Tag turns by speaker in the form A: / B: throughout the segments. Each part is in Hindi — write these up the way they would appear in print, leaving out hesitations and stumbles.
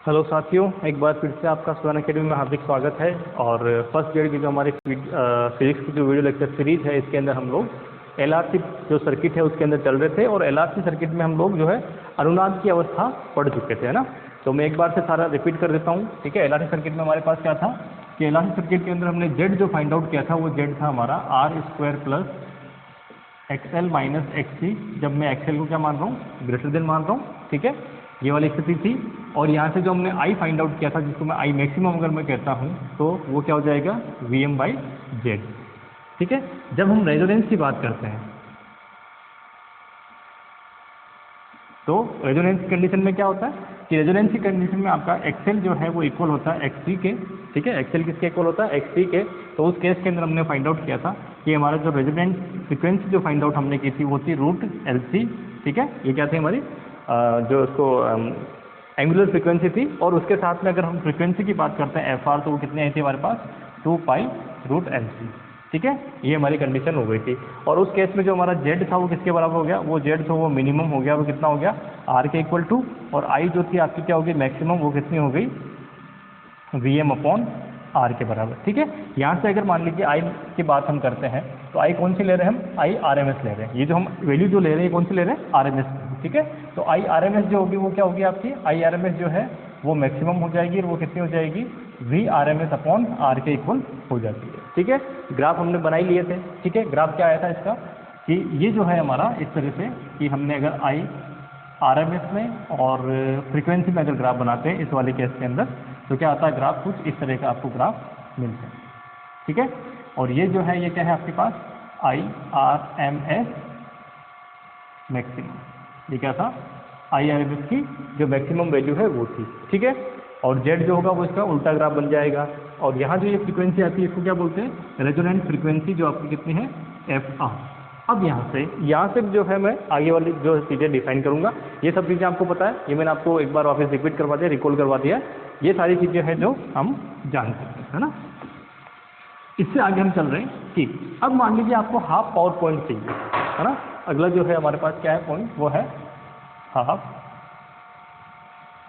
A: हेलो साथियों, एक बार फिर से आपका स्वन अकेडमी में हार्दिक स्वागत है। और फर्स्ट ईयर की जो हमारी फिजिक्स की जो वीडियो लेक्चर सीरीज है, इसके अंदर हम लोग एलआरसी जो सर्किट है उसके अंदर चल रहे थे। और एलआरसी सर्किट में हम लोग जो है अनुनाद की अवस्था पढ़ चुके थे, है ना। तो मैं एक बार से सारा रिपीट कर देता हूँ, ठीक है। एलआरसी सर्किट में हमारे पास क्या था कि एलआरसी सर्किट के अंदर हमने जेड जो फाइंड आउट किया था वो जेड था हमारा R square plus XL minus XC. जब मैं एक्सएल को क्या मान रहा हूँ, ग्रेटर देन मान रहा हूँ, ठीक है। ये वाली स्थिति थी। और यहाँ से जो हमने आई फाइंड आउट किया था, जिसको मैं आई मैक्सिमम अगर मैं कहता हूँ, तो वो क्या हो जाएगा वी एम बाई जेड, ठीक है। जब हम रेजोनेंस की बात करते हैं तो रेजोनेंस की कंडीशन में क्या होता है कि रेजोनेंस की कंडीशन में आपका एक्सएल जो है वो इक्वल होता है एक्ससी के, ठीक है। एक्सएल किसके इक्वल होता है, एक्ससी के। तो उस केस के अंदर हमने फाइंड आउट किया था कि हमारा जो रेजोनेंस फ्रिक्वेंसी जो फाइंड आउट हमने की थी वो थी रूट एलसी, ठीक है। ये क्या थी हमारी जो उसको एंगुलर फ्रिक्वेंसी थी। और उसके साथ में अगर हम फ्रिक्वेंसी की बात करते हैं एफ आर, तो वो कितनी आई थी हमारे पास 2 पाई रूट एल सी, ठीक है। ये हमारी कंडीशन हो गई थी। और उस केस में जो हमारा जेड था वो किसके बराबर हो गया, वो जेड था वो मिनिमम हो गया, वो कितना हो गया आर के इक्वल टू। और आई जो थी आपकी क्या होगी मैक्सिमम, वो कितनी हो गई वी एम अपॉन आर के बराबर, ठीक है। यहाँ से अगर मान लीजिए आई की बात हम करते हैं तो आई कौन सी ले रहे हैं हम, आई आर एम एस ले रहे हैं। ये जो हम वैल्यू जो ले रहे हैं कौन सी ले रहे हैं, आर एम एस, ठीक है। तो आई आर एम एस जो होगी वो क्या होगी आपकी, आई आर एम एस जो है वो मैक्सिमम हो जाएगी। और वो कितनी हो जाएगी V R M S upon R के इक्वल हो जाती है, ठीक है। ग्राफ हमने बनाई लिए थे, ठीक है। ग्राफ क्या आया था इसका कि ये जो है हमारा इस तरह से कि हमने अगर आई आर एम एस में और फ्रीक्वेंसी में अगर ग्राफ बनाते हैं इस वाले केस के अंदर, तो क्या आता है ग्राफ कुछ इस तरह का आपको ग्राफ मिलता है, ठीक है। और ये जो है ये क्या है आपके पास I R M S maximum, ये क्या था आई आर एम एस की जो मैक्सिमम वैल्यू है वो थी, ठीक है। और जेड जो होगा वो इसका उल्टा ग्राफ बन जाएगा। और यहाँ जो ये फ्रीक्वेंसी आती है इसको क्या बोलते हैं, रेजोनेंट फ्रीक्वेंसी, जो आपकी कितनी है एफ आर। अब यहाँ से जो है मैं आगे वाली जो चीज़ें डिफाइन करूँगा, ये सब चीज़ें आपको पता है, ये मैंने आपको एक बार वापस रिपीट करवा दिया, रिकॉल करवा दिया। ये सारी चीज़ें हैं जो हम जानते हैं, है ना। इससे आगे हम चल रहे हैं कि अब मान लीजिए आपको हाफ पावर पॉइंट चाहिए, है ना। अगला जो है हमारे पास क्या है पॉइंट, वो है हाफ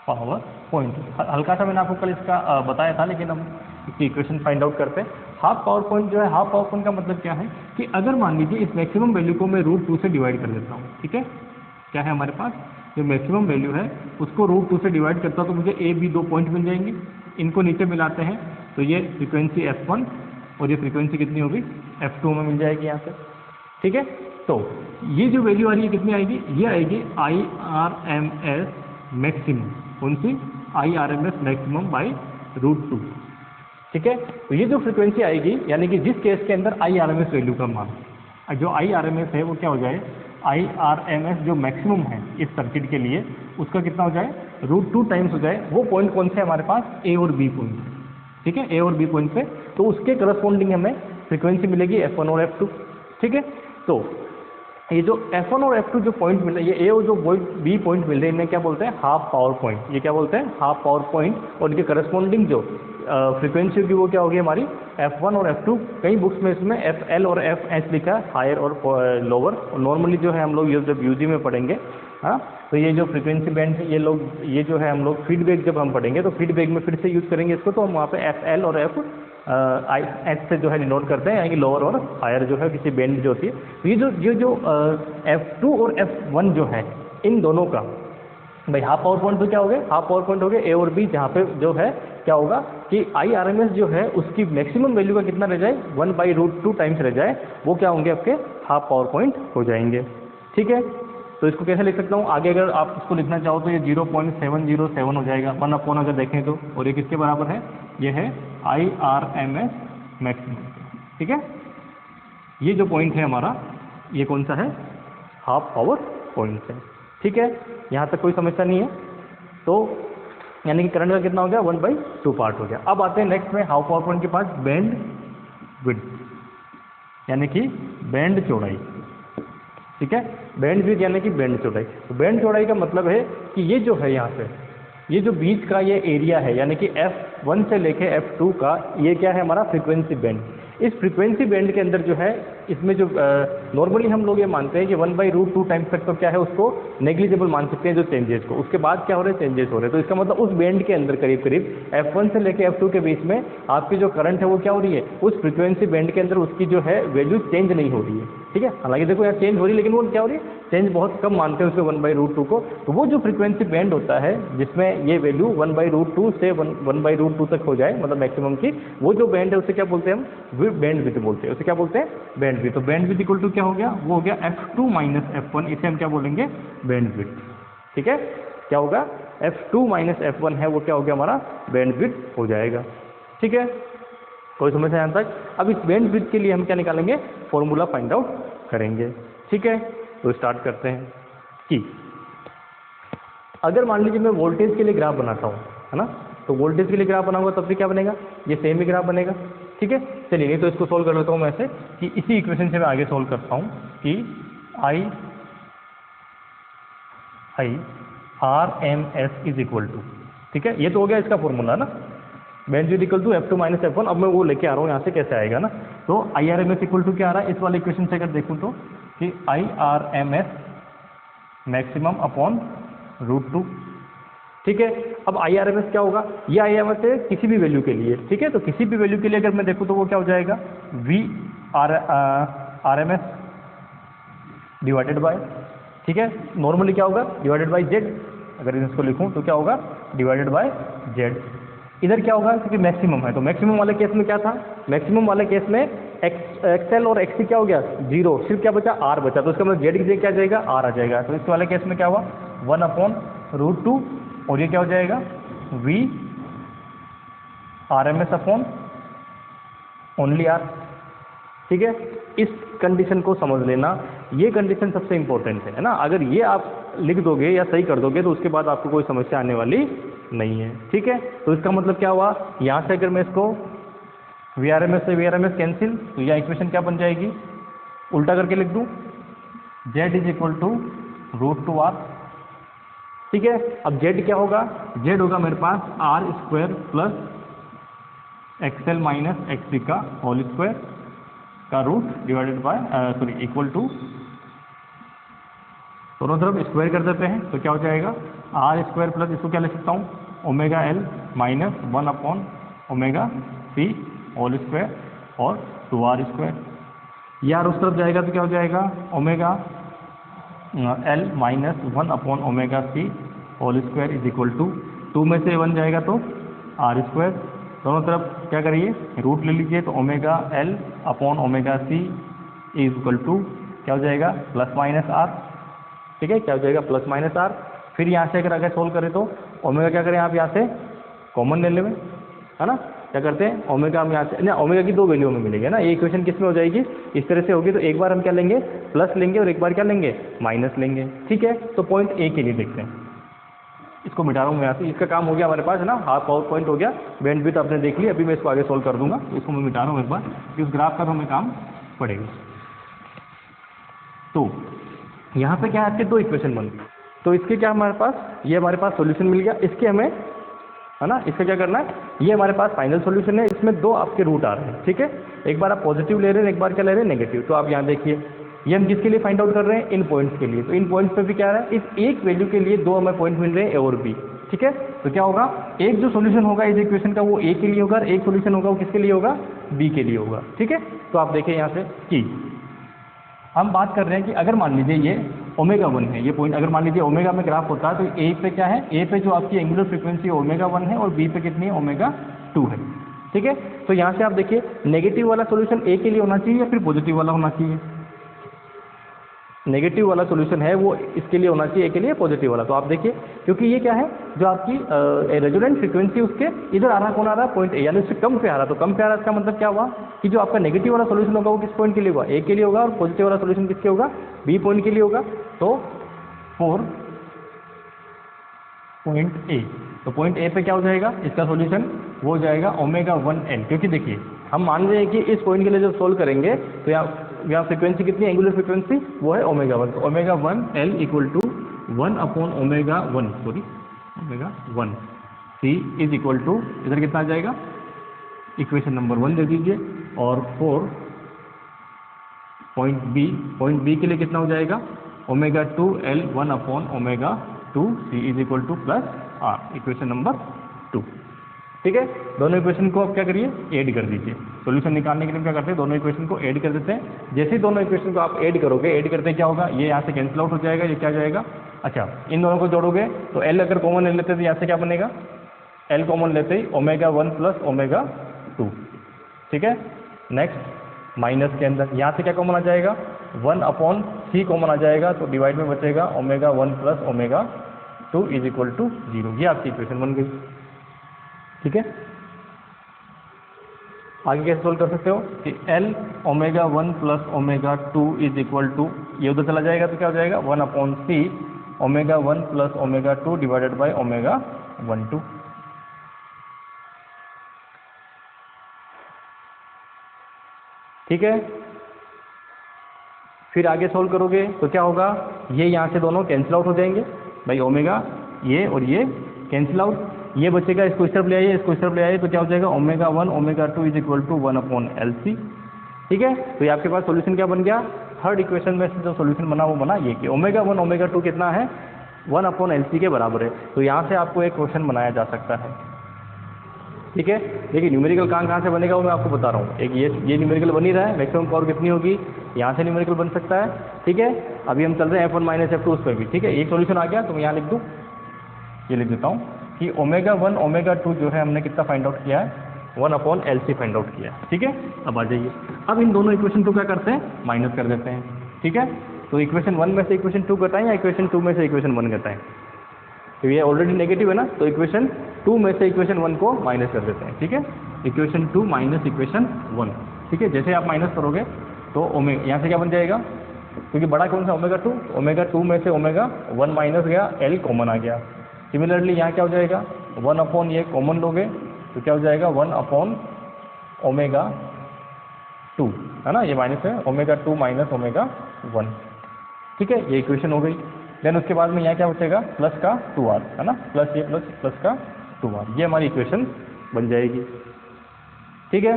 A: पावर पॉइंट। हल्का सा मैंने आपको कल इसका बताया था, लेकिन हम इसकी इक्वेशन फाइंड आउट करते हैं। हाफ पावर पॉइंट जो है, हाफ पावर पॉइंट का मतलब क्या है कि अगर मान लीजिए इस मैक्सिमम वैल्यू को मैं रूट 2 से डिवाइड कर देता हूँ, ठीक है। क्या है हमारे पास जो मैक्सिमम वैल्यू है उसको रूट 2 से डिवाइड करता हूँ, तो मुझे ए बी 2 पॉइंट मिल जाएंगे। इनको नीचे मिलाते हैं तो ये फ्रीक्वेंसी F1 और ये फ्रीक्वेंसी कितनी होगी F2 में मिल जाएगी यहाँ से, ठीक है। तो ये जो वैल्यू आ रही है कितनी आएगी, ये आएगी I R M S maximum, कौन सी I R M S maximum by root 2, ठीक है। तो ये जो फ्रीक्वेंसी आएगी, यानी कि जिस केस के अंदर I R M S value का मान, जो आई आर एम एस है वो क्या हो जाए, आई आर एम एस जो मैक्सिमम है इस सर्किट के लिए उसका कितना हो जाए रूट 2 टाइम्स हो जाए। वो पॉइंट कौन से हमारे पास ए और बी पॉइंट, ठीक है, ए और बी पॉइंट पे। तो उसके करस्पॉन्डिंग हमें फ्रीक्वेंसी मिलेगी F1 और F2, ठीक है। तो ये जो F1 और F2 जो पॉइंट मिल रहे हैं, ये ए और जो बी पॉइंट मिल रहे हैं, इन्हें क्या बोलते हैं हाफ पावर पॉइंट। ये क्या बोलते हैं हाफ पावर पॉइंट। और इनके करस्पॉन्डिंग जो फ्रीक्वेंसी होगी वो क्या होगी हमारी F1 और F2। कई बुक्स में इसमें FL और FH लिखा है, हायर और लोअर। और नॉर्मली जो है हम लोग ये जब यूजी में पढ़ेंगे, हाँ, तो ये जो फ्रीक्वेंसी बैंड है ये जो है हम लोग फीडबैक जब हम पढ़ेंगे तो फीडबैक में फिर से यूज़ करेंगे इसको। तो हम वहाँ पे FL और FH से जो है डिनोट करते हैं, यानी कि लोअर और हायर जो है किसी बैंड जो होती है। तो ये जो F2 और F1 जो है इन दोनों का भाई हाफ पावर पॉइंट तो क्या हो गए, हाफ पावर पॉइंट हो गए ए और बी, जहाँ पे जो है क्या होगा कि आई आर एम एस जो है उसकी मैक्सिमम वैल्यू का कितना रह जाए 1 बाई रूट 2 टाइम्स रह जाए, वो क्या होंगे आपके हाफ पावर पॉइंट हो जाएंगे, ठीक है। तो इसको कैसे लिख सकता हूँ, आगे अगर आप इसको लिखना चाहो तो ये 0.707 हो जाएगा 1 अपॉन अगर देखें तो। और ये किसके बराबर है, ये है I R M S maximum, ठीक है। ये जो पॉइंट है हमारा ये कौन सा है, हाफ पावर पॉइंट है, ठीक है। यहाँ तक कोई समस्या नहीं है। तो यानी कि करंट का कितना हो गया 1/2 पार्ट हो गया। अब आते हैं नेक्स्ट में हाफ पावर पॉइंट के पास बैंड विड्थ, यानी कि बैंड चौड़ाई, ठीक है। बैंड विड्थ यानी कि बैंड चौड़ाई। तो बैंड चौड़ाई का मतलब है कि ये जो है यहाँ से ये जो बीच का ये एरिया है, यानी कि F1 से लेके F2 का ये क्या है हमारा फ्रीक्वेंसी बैंड। इस फ्रीक्वेंसी बैंड के अंदर जो है इसमें जो नॉर्मली हम लोग ये मानते हैं कि 1/√2 टाइम्स फैक्टर क्या है, उसको नेग्लिजिबल मान सकते हैं जो चेंजेस को, उसके बाद क्या हो रहे हैं चेंजेस हो रहे हैं। तो इसका मतलब उस बैंड के अंदर करीब करीब F1 से लेकर F2 के बीच में आपकी जो करंट है वो क्या हो रही है, उस फ्रीक्वेंसी बैंड के अंदर उसकी जो है वैल्यू चेंज नहीं हो रही है। ठीक है, हालांकि देखो यहाँ चेंज हो रही है, लेकिन वो क्या हो रही है, चेंज बहुत कम मानते हैं उसमें 1/√2 को। तो वो जो फ्रीक्वेंसी बैंड होता है जिसमें ये वैल्यू 1/√2 से 1/√2 तक हो जाए, मतलब मैक्सिमम की, वो जो बैंड है उसे क्या बोलते हैं हम, बैंड विड्थ बोलते हैं। उसे क्या बोलते हैं, बैंड विड्थ। तो बैंड विड्थ इक्वल टू क्या हो गया, वो हो गया F2 - F1, इसे हम क्या बोलेंगे, बैंड विड्थ। ठीक है, क्या होगा, F2 - F1 है वो क्या हो गया हमारा बैंड विड्थ हो जाएगा। ठीक है, कोई समझ है यहाँ तक। अब इस बैंड विड्थ के लिए हम क्या निकालेंगे, फॉर्मूला फाइंड आउट करेंगे। ठीक है, तो स्टार्ट करते हैं कि अगर मान लीजिए मैं वोल्टेज के लिए ग्राफ बनाता हूँ, है ना, तो वोल्टेज के लिए ग्राफ बनाऊंगा तब भी क्या बनेगा, ये सेम ही ग्राफ बनेगा। ठीक है, चलिए नहीं तो इसको सोल्व कर लेता हूँ मैं ऐसे कि इसी इक्वेशन से मैं आगे सोल्व करता हूँ कि I RMS is equal to, ठीक है, ये तो हो गया इसका फॉर्मूला ना, band width equal to F2 - F1। अब मैं वो लेके आ रहा हूँ यहाँ से, कैसे आएगा ना, तो IRMS इक्वल टू क्या आ रहा है इस वाले इक्वेशन से अगर देखूँ तो कि IRMS मैक्सिमम अपॉन √2। ठीक है, अब IRMS क्या होगा, ये IRMS है किसी भी वैल्यू के लिए। ठीक है, तो किसी भी वैल्यू के लिए अगर मैं देखूँ तो वो क्या हो जाएगा, VRMS डिवाइडेड बाय, ठीक है, नॉर्मली क्या होगा, डिवाइडेड बाय Z। अगर इसको लिखूं तो क्या होगा, डिवाइडेड बाय Z। इधर क्या होगा, क्योंकि मैक्सिमम है, तो मैक्सिमम वाले केस में क्या था, मैक्सिमम वाले केस में XL और XC क्या हो गया, 0, सिर्फ क्या बचा, R बचा, तो इसका मतलब Z की जगह क्या जाएगा, R आ जाएगा। तो इस वाले केस में क्या हुआ, 1/√2, और ये क्या हो जाएगा, VRMS अपॉन ओनली R। ठीक है, इस कंडीशन को समझ लेना, ये कंडीशन सबसे इंपॉर्टेंट है ना। अगर ये आप लिख दोगे या सही कर दोगे तो उसके बाद आपको कोई समस्या आने वाली नहीं है। ठीक है, तो इसका मतलब क्या हुआ, यहाँ से अगर मैं इसको VRMS से VRMS कैंसिल, तो यह इक्वेशन क्या बन जाएगी, उल्टा करके लिख दूँ, Z is equal to √2R। ठीक है, अब Z क्या होगा, Z होगा मेरे पास R² प्लस XL - XC का होल स्क्वायर का root divided by equal to, दोनों तरफ स्क्वायर कर देते हैं तो क्या हो जाएगा, R² प्लस इसको क्या लिख सकता हूँ, ω/L minus 1/ωc whole square और 2R²। यार उस तरफ जाएगा तो क्या हो जाएगा, ω/L minus 1/ωc whole square is equal to 2 में से 1 जाएगा तो R²। दोनों तरफ क्या करिए, रूट ले लीजिए, तो ω/L upon ωc is equal to क्या हो जाएगा, ±R। ठीक है, क्या हो जाएगा, ±R। फिर यहाँ से अगर आगे सोल्व करें तो ओमेगा क्या करें, आप यहाँ से कॉमन ले लेंगे, है ना, क्या करते हैं, ओमेगा हम यहाँ से ना, ओमेगा की 2 वैल्यू में मिलेगी ना, ये इक्वेशन किस में हो जाएगी, इस तरह से होगी। तो एक बार हम क्या लेंगे, प्लस लेंगे, और एक बार क्या लेंगे, माइनस लेंगे। ठीक है, तो पॉइंट A के लिए देखते हैं, इसको मिटा रहा हूँ मैं यहाँ से, इसका काम हो गया हमारे पास है ना, हाफ पावर पॉइंट हो गया, बैंड विड्थ आपने देख ली। अभी मैं इसको आगे सोल्व कर दूंगा, इसको मैं मिटा रहा हूँ एक बार, कि उस ग्राफ का हमें काम पड़ेगा। तो यहाँ पे क्या है, आपके 2 इक्वेशन बन गई, तो इसके क्या हमारे पास, ये हमारे पास सॉल्यूशन मिल गया, इसके हमें है ना, इसका क्या करना है, ये हमारे पास फाइनल सॉल्यूशन है, इसमें 2 आपके रूट आ रहे हैं। ठीक है, एक बार आप पॉजिटिव ले रहे हैं, एक बार क्या ले रहे हैं, नेगेटिव। तो आप यहाँ देखिए, ये हम किसके लिए फाइंड आउट कर रहे हैं, इन पॉइंट्स के लिए। तो इन पॉइंट्स पे भी क्या है, इस एक वैल्यू के लिए 2 हमें पॉइंट मिल रहे हैं, A और B। ठीक है, तो क्या होगा, एक जो सॉल्यूशन होगा इस इक्वेशन का वो A के लिए होगा, और एक सॉल्यूशन होगा वो किसके लिए होगा, B के लिए होगा। ठीक है, तो आप देखिए यहाँ से कि हम बात कर रहे हैं कि अगर मान लीजिए ये ω1 है, ये पॉइंट अगर मान लीजिए ओमेगा में ग्राफ होता है, तो A पे क्या है, A पे जो आपकी एंगुलर फ्रीक्वेंसी ω1 है, और B पे कितनी है, ω2 है। ठीक है, तो यहाँ से आप देखिए, नेगेटिव वाला सॉल्यूशन A के लिए होना चाहिए या फिर पॉजिटिव वाला होना चाहिए, नेगेटिव वाला सॉल्यूशन है वो इसके लिए होना चाहिए, A के लिए पॉजिटिव वाला। तो आप देखिए, क्योंकि ये क्या है, जो आपकी रेजोनेंट फ्रीक्वेंसी उसके इधर आ रहा, कौन आ रहा है, पॉइंट A, यानी उससे कम पे आ रहा। तो कम पे आ रहा, इसका मतलब क्या हुआ कि जो आपका नेगेटिव वाला सॉल्यूशन होगा वो किस पॉइंट के लिए होगा, A के लिए होगा, और पॉजिटिव वाला सॉल्यूशन किसके होगा, B पॉइंट के लिए होगा। तो फॉर पॉइंट A, तो पॉइंट A पे क्या हो जाएगा, इसका सॉल्यूशन वो हो जाएगा ω1L, क्योंकि देखिए हम मान रहे हैं कि इस पॉइंट के लिए जब सोल्व करेंगे तो यहाँ फ्रीक्वेंसी कितनी, एंगुलर फ्रीक्वेंसी वो है ω1। तो ω1L equal to 1/ω1, sorry ω1 C is equal to, इधर कितना आ जाएगा, इक्वेशन नंबर 1 दे दीजिए, और फॉर पॉइंट बी के लिए कितना हो जाएगा, omega 2 L 1 upon omega 2 C is equal to plus R, equation number 2। ठीक है, दोनों इक्वेशन को आप क्या करिए, ऐड कर दीजिए। सॉल्यूशन निकालने के लिए क्या करते हैं, दोनों इक्वेशन को ऐड कर देते हैं। जैसे ही दोनों इक्वेशन को आप ऐड करोगे, ऐड करते क्या होगा, ये यहाँ से कैंसिल आउट हो जाएगा, ये क्या जाएगा, अच्छा इन दोनों को जोड़ोगे तो L अगर कॉमन ले लेते तो यहाँ से क्या बनेगा, L कॉमन लेते ही ओमेगा 1 प्लस ओमेगा 2। ठीक है, नेक्स्ट माइनस के अंदर यहाँ से क्या कॉमन आ जाएगा, 1 अपॉन C कॉमन आ जाएगा, तो डिवाइड में बचेगा omega 1 plus omega 2 is equal to 0। ये आपकी इक्वेशन बन गई। ठीक है, आगे कैसे सोल्व कर सकते हो कि L omega 1 plus omega 2 is equal to, ये उधर चला जाएगा तो क्या हो जाएगा, 1 upon C omega 1 plus omega 2 divided by omega 1 2। ठीक है, फिर आगे सोल्व करोगे तो क्या होगा, ये यहाँ से दोनों कैंसिल आउट हो जाएंगे भाई, ओमेगा ये और ये कैंसिल आउट, ये बचेगा, इसको इस तरफ ले आइए, इसको इस तरफ ले आइए, तो क्या हो जाएगा, omega 1 omega 2 is equal to 1 upon LC। ठीक है, तो ये आपके पास सॉल्यूशन क्या बन गया, थर्ड इक्वेशन में से जो सॉल्यूशन बना वो बना ये कि ओमेगा 1 ओमेगा 2 कितना है, 1 अपॉन LC के बराबर है। तो यहाँ से आपको एक क्वेश्चन बनाया जा सकता है। ठीक है, देखिए न्यूमेरिकल कहाँ से बनेगा वो मैं आपको बता रहा हूँ। एक ये न्यूमेरिकल बन ही रहा है, मैक्सिमम पावर कितनी होगी, यहाँ से न्यूमेरिकल बन सकता है। ठीक है, अभी हम चल रहे हैं F1 माइनस F2 उस पर भी। ठीक है, एक सॉल्यूशन आ गया तो मैं यहाँ लिख दूँ, ये लिख देता हूँ कि ओमेगा 1 ओमेगा 2 जो है हमने कितना फाइंड आउट किया है, 1 अपॉन LC फाइंड आउट किया है। ठीक है, अब आ जाइए, अब इन दोनों इक्वेशन को क्या करते हैं, माइनस कर देते हैं। ठीक है, तो इक्वेशन 1 में से इक्वेशन 2 घटाएं या इक्वेशन 2 में से इक्वेशन 1 घटाएं, तो ये ऑलरेडी नेगेटिव है ना, तो इक्वेशन 2 में से इक्वेशन 1 को माइनस कर देते हैं। ठीक है, इक्वेशन 2 माइनस इक्वेशन 1। ठीक है, जैसे आप माइनस करोगे तो ओमेगा यहाँ से क्या बन जाएगा, क्योंकि बड़ा कौन सा ओमेगा 2, ओमेगा 2 में से ओमेगा 1 माइनस गया, L कॉमन आ गया। सिमिलरली यहाँ क्या हो जाएगा, 1 अपॉन ये कॉमन लोगे तो क्या हो जाएगा, 1 अपॉन ओमेगा 2 है ना, ये माइनस है, ओमेगा 2 माइनस ओमेगा 1। ठीक है, ये इक्वेशन हो गई। देन उसके बाद में यहाँ क्या बचेगा, प्लस का 2r है ना, प्लस ये प्लस का 2r, ये हमारी इक्वेशन बन जाएगी। ठीक है,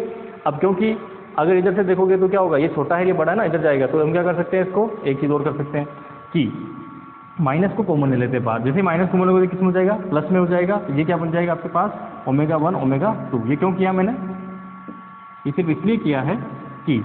A: अब क्योंकि अगर इधर से देखोगे तो क्या होगा, ये छोटा है ये बड़ा है ना, इधर जाएगा, तो हम क्या कर सकते हैं, इसको एक चीज़ और कर सकते हैं कि माइनस को कॉमन ले लेते हैं बाहर। जैसे माइनस कॉमन लोगे किस में हो जाएगा, प्लस में हो जाएगा, तो ये क्या बन जाएगा आपके पास, ओमेगा 1 ओमेगा 2। ये क्यों किया मैंने, ये सिर्फ इसलिए किया है कि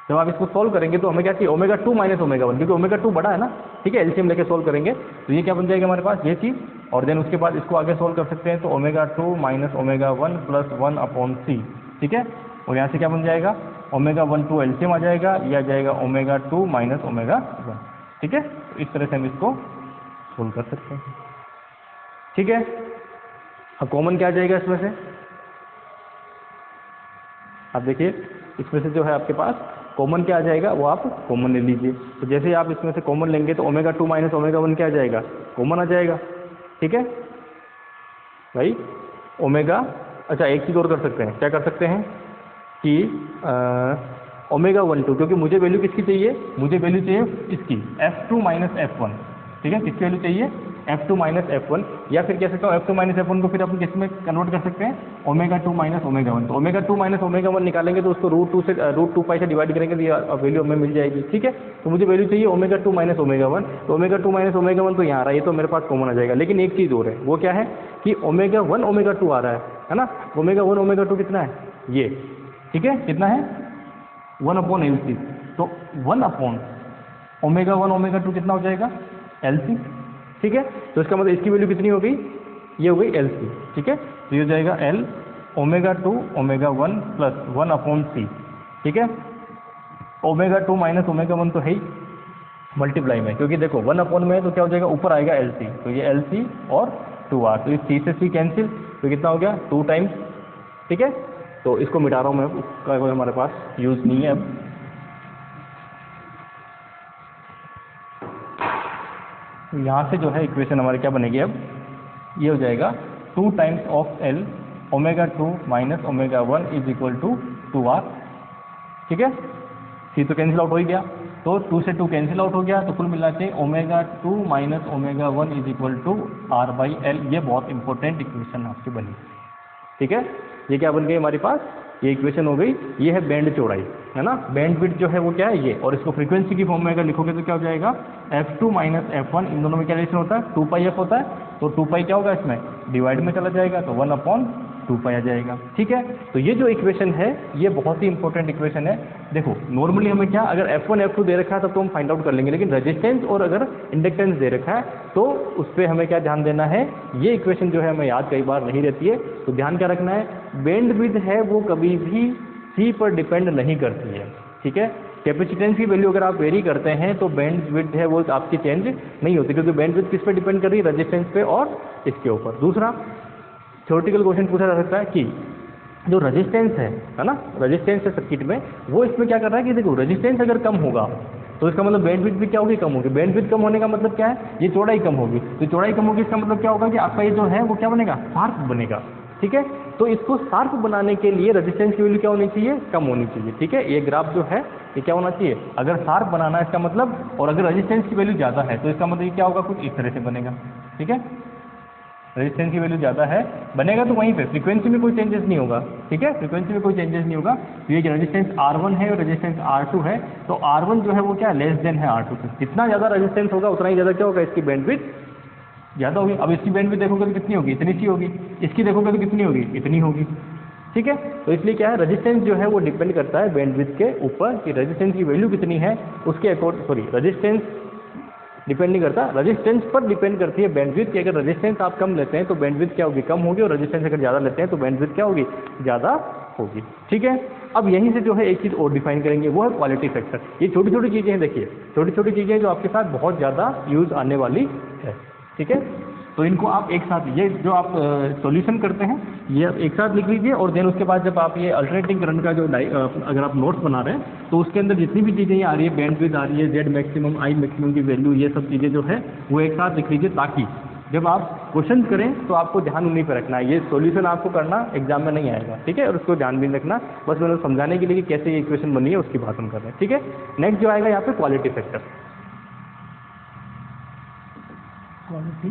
A: जब आप इसको सोल्व करेंगे तो हमें क्या चाहिए, ओमेगा 2 माइनस ओमेगा 1, क्योंकि ओमेगा 2 बड़ा है ना। ठीक है, एलसीएम लेके सोल्व करेंगे तो ये क्या बन जाएगा हमारे पास, ये चीज़, और देन उसके बाद इसको आगे सोल्व कर सकते हैं तो omega 2 minus omega 1 plus 1 upon C। ठीक है, और यहाँ से क्या बन जाएगा, ओमेगा 1 2 एलसीएम आ जाएगा, यह आ जाएगा ओमेगा 2 माइनस ओमेगा 1। ठीक है, तो इस तरह से हम इसको सोल्व कर सकते हैं। ठीक है, अब कॉमन क्या आ जाएगा इसमें से, आप देखिए इसमें से जो है आपके पास कॉमन क्या आ जाएगा, वो आप कॉमन ले लीजिए। तो जैसे ही आप इसमें से कॉमन लेंगे तो ओमेगा 2 माइनस ओमेगा 1 क्या आ जाएगा, कॉमन आ जाएगा। ठीक है भाई, ओमेगा, अच्छा एक चीज़ और कर सकते हैं, क्या कर सकते हैं कि ओमेगा 1 2, क्योंकि मुझे वैल्यू किसकी चाहिए, मुझे वैल्यू चाहिए इसकी F2 माइनस F1। ठीक है, किसकी वैल्यू चाहिए, F2 माइनस F1, या फिर कह सकता हूँ F2 माइनस F1 को फिर अपन किस में कन्वर्ट कर सकते हैं, ओमेगा 2 माइनस ओमेगा 1। तो ओमेगा 2 माइनस ओमेगा 1 निकालेंगे तो उसको रूट 2 पाई से डिवाइड करेंगे तो ये वैल्यू हमें मिल जाएगी। ठीक है, तो मुझे वैल्यू चाहिए ओमेगा 2 माइनस ओमेगा 1, तो ओमेगा 2 माइनस ओमेगा 1 तो यहाँ आ रहा है, ये तो मेरे पास कॉमन आ जाएगा। लेकिन एक चीज़ और है, वो क्या है कि ओमेगा 1 ओमेगा 2 आ रहा है ना, ओमेगा 1 ओमेगा 2 कितना है ये, ठीक है कितना है 1 अपॉन LC, तो 1 अपॉन ओमेगा 1 ओमेगा 2 कितना हो जाएगा LC। ठीक है, तो इसका मतलब इसकी वैल्यू कितनी हो गई, ये हो गई LC। ठीक है, तो ये हो जाएगा L omega 2 omega 1 plus 1 upon C। ठीक है, ओमेगा 2 माइनस ओमेगा 1 तो है ही मल्टीप्लाई में, क्योंकि देखो 1 अपॉन में है तो क्या हो जाएगा, ऊपर आएगा LC, तो ये LC और 2R, तो इस C से C कैंसिल, तो कितना हो गया 2 टाइम्स। ठीक है, तो इसको मिटा रहा हूँ मैं, उसका कोई हमारे पास यूज़ नहीं है अब। यहाँ से जो है इक्वेशन हमारे क्या बनेगी अब, ये हो जाएगा 2 times of L omega 2 minus omega 1 is equal to 2R। ठीक है, C तो कैंसिल आउट हो ही गया, तो 2 से 2 कैंसिल आउट हो गया, तो कुल मिला के omega 2 minus omega 1 is equal to R by L। ये बहुत इंपॉर्टेंट इक्वेशन आपकी बनी। ठीक है, ये क्या बन गई हमारे पास, ये इक्वेशन हो गई, ये है बैंड चौड़ाई, है ना। बैंड विड्थ जो है वो क्या है ये, और इसको फ्रीक्वेंसी की फॉर्म में अगर लिखोगे तो क्या हो जाएगा, f2 माइनस f1, इन दोनों में क्या रिलेशन होता है, 2πf होता है, तो 2π क्या होगा इसमें डिवाइड में चला जाएगा, तो 1/2π आ जाएगा। ठीक है, तो ये जो इक्वेशन है ये बहुत ही इंपॉर्टेंट इक्वेशन है। देखो नॉर्मली हमें क्या, अगर f1 f2 दे रखा है तब तो हम फाइंड आउट कर लेंगे, लेकिन रेजिस्टेंस और अगर इंडक्टेंस दे रखा है तो उस पर हमें क्या ध्यान देना है, ये इक्वेशन जो है हमें याद कई बार नहीं रहती है, तो ध्यान क्या रखना है, बैंड विड्थ है वो कभी भी C पर डिपेंड नहीं करती है। ठीक है, कैपेसिटेंस की वैल्यू अगर आप वेरी करते हैं तो बैंड विड्थ है वो आपकी चेंज नहीं होती, क्योंकि बैंड विड्थ किस पे डिपेंड कर रही है, रेजिस्टेंस पे और इसके ऊपर। दूसरा थ्योरेटिकल क्वेश्चन पूछा जा सकता है कि जो रेजिस्टेंस है ना, रेजिस्टेंस है सर्किट में, वो इसमें क्या कर रहा है कि देखो रेजिस्टेंस अगर कम होगा तो इसका मतलब बैंडविड्थ भी क्या होगी, कम होगी। बैंडविड्थ कम होने का मतलब क्या है, ये चौड़ाई कम होगी, तो चौड़ाई कम होगी इसका मतलब क्या होगा कि आपका ये जो है वो क्या बनेगा, शार्प बनेगा। ठीक है, तो इसको शार्प बनाने के लिए रेजिस्टेंस की वैल्यू क्या होनी चाहिए, कम होनी चाहिए। ठीक है, ये ग्राफ जो है ये क्या होना चाहिए, अगर शार्प बनाना है इसका मतलब, और अगर रेजिस्टेंस की वैल्यू ज़्यादा है तो इसका मतलब ये क्या होगा, कुछ इस तरह से बनेगा। ठीक है, रेजिस्टेंस की वैल्यू ज़्यादा है बनेगा तो वहीं पे फ्रीक्वेंसी में कोई चेंजेस नहीं होगा। ठीक है, फ्रीक्वेंसी में कोई चेंजेस नहीं होगा। तो ये रेजिस्टेंस R1 है और रेजिस्टेंस R2 है, तो R1 जो है वो क्या लेस देन है R2 से। जितना ज़्यादा रेजिस्टेंस होगा उतना ही ज़्यादा क्या होगा, इसकी बैंडविड्थ ज़्यादा होगी। अब इसकी बैंडविड्थ देखोगे तो कितनी होगी, इतनी सी होगी, इसकी देखोगे तो कितनी होगी, इतनी होगी। ठीक है, तो इसलिए क्या है, रेजिस्टेंस जो है वो डिपेंड करता है बैंडविड्थ के ऊपर कि रेजिस्टेंस की वैल्यू कितनी है उसके अकॉर्डिंग, सॉरी रेजिस्टेंस डिपेंड नहीं करता, रेजिस्टेंस पर डिपेंड करती है बैंडविड्थ कि अगर रेजिस्टेंस आप कम लेते हैं तो बैंडविड्थ क्या होगी, कम होगी, और रेजिस्टेंस अगर ज़्यादा लेते हैं तो बैंडविड्थ क्या होगी, ज़्यादा होगी। ठीक है, अब यहीं से जो है एक चीज़ और डिफाइन करेंगे, वो है क्वालिटी फैक्टर। ये छोटी छोटी चीज़ें हैं, देखिए छोटी छोटी चीज़ें जो आपके साथ बहुत ज़्यादा यूज़ आने वाली है। ठीक है, तो इनको आप एक साथ, ये जो आप सॉल्यूशन करते हैं ये एक साथ लिख लीजिए, और देन उसके बाद जब आप ये अल्टरनेटिंग करंट का जो अगर आप नोट्स बना रहे हैं तो उसके अंदर जितनी भी चीज़ें आ रही है, बैंडविड्थ आ रही है, जेड मैक्सिमम, आई मैक्सिमम की वैल्यू, ये सब चीज़ें जो है वो एक साथ लिख लीजिए, ताकि जब आप क्वेश्चन करें तो आपको ध्यान उन्हीं पर रखना है। ये सॉल्यूशन आपको करना एग्जाम में नहीं आएगा। ठीक है, और उसको ध्यान भी रखना, बस मैंने समझाने के लिए कि कैसे ये इक्वेशन बनी है उसकी बात हम कर रहे हैं। ठीक है, नेक्स्ट जो आएगा यहाँ पे क्वालिटी फैक्टर। क्वालिटी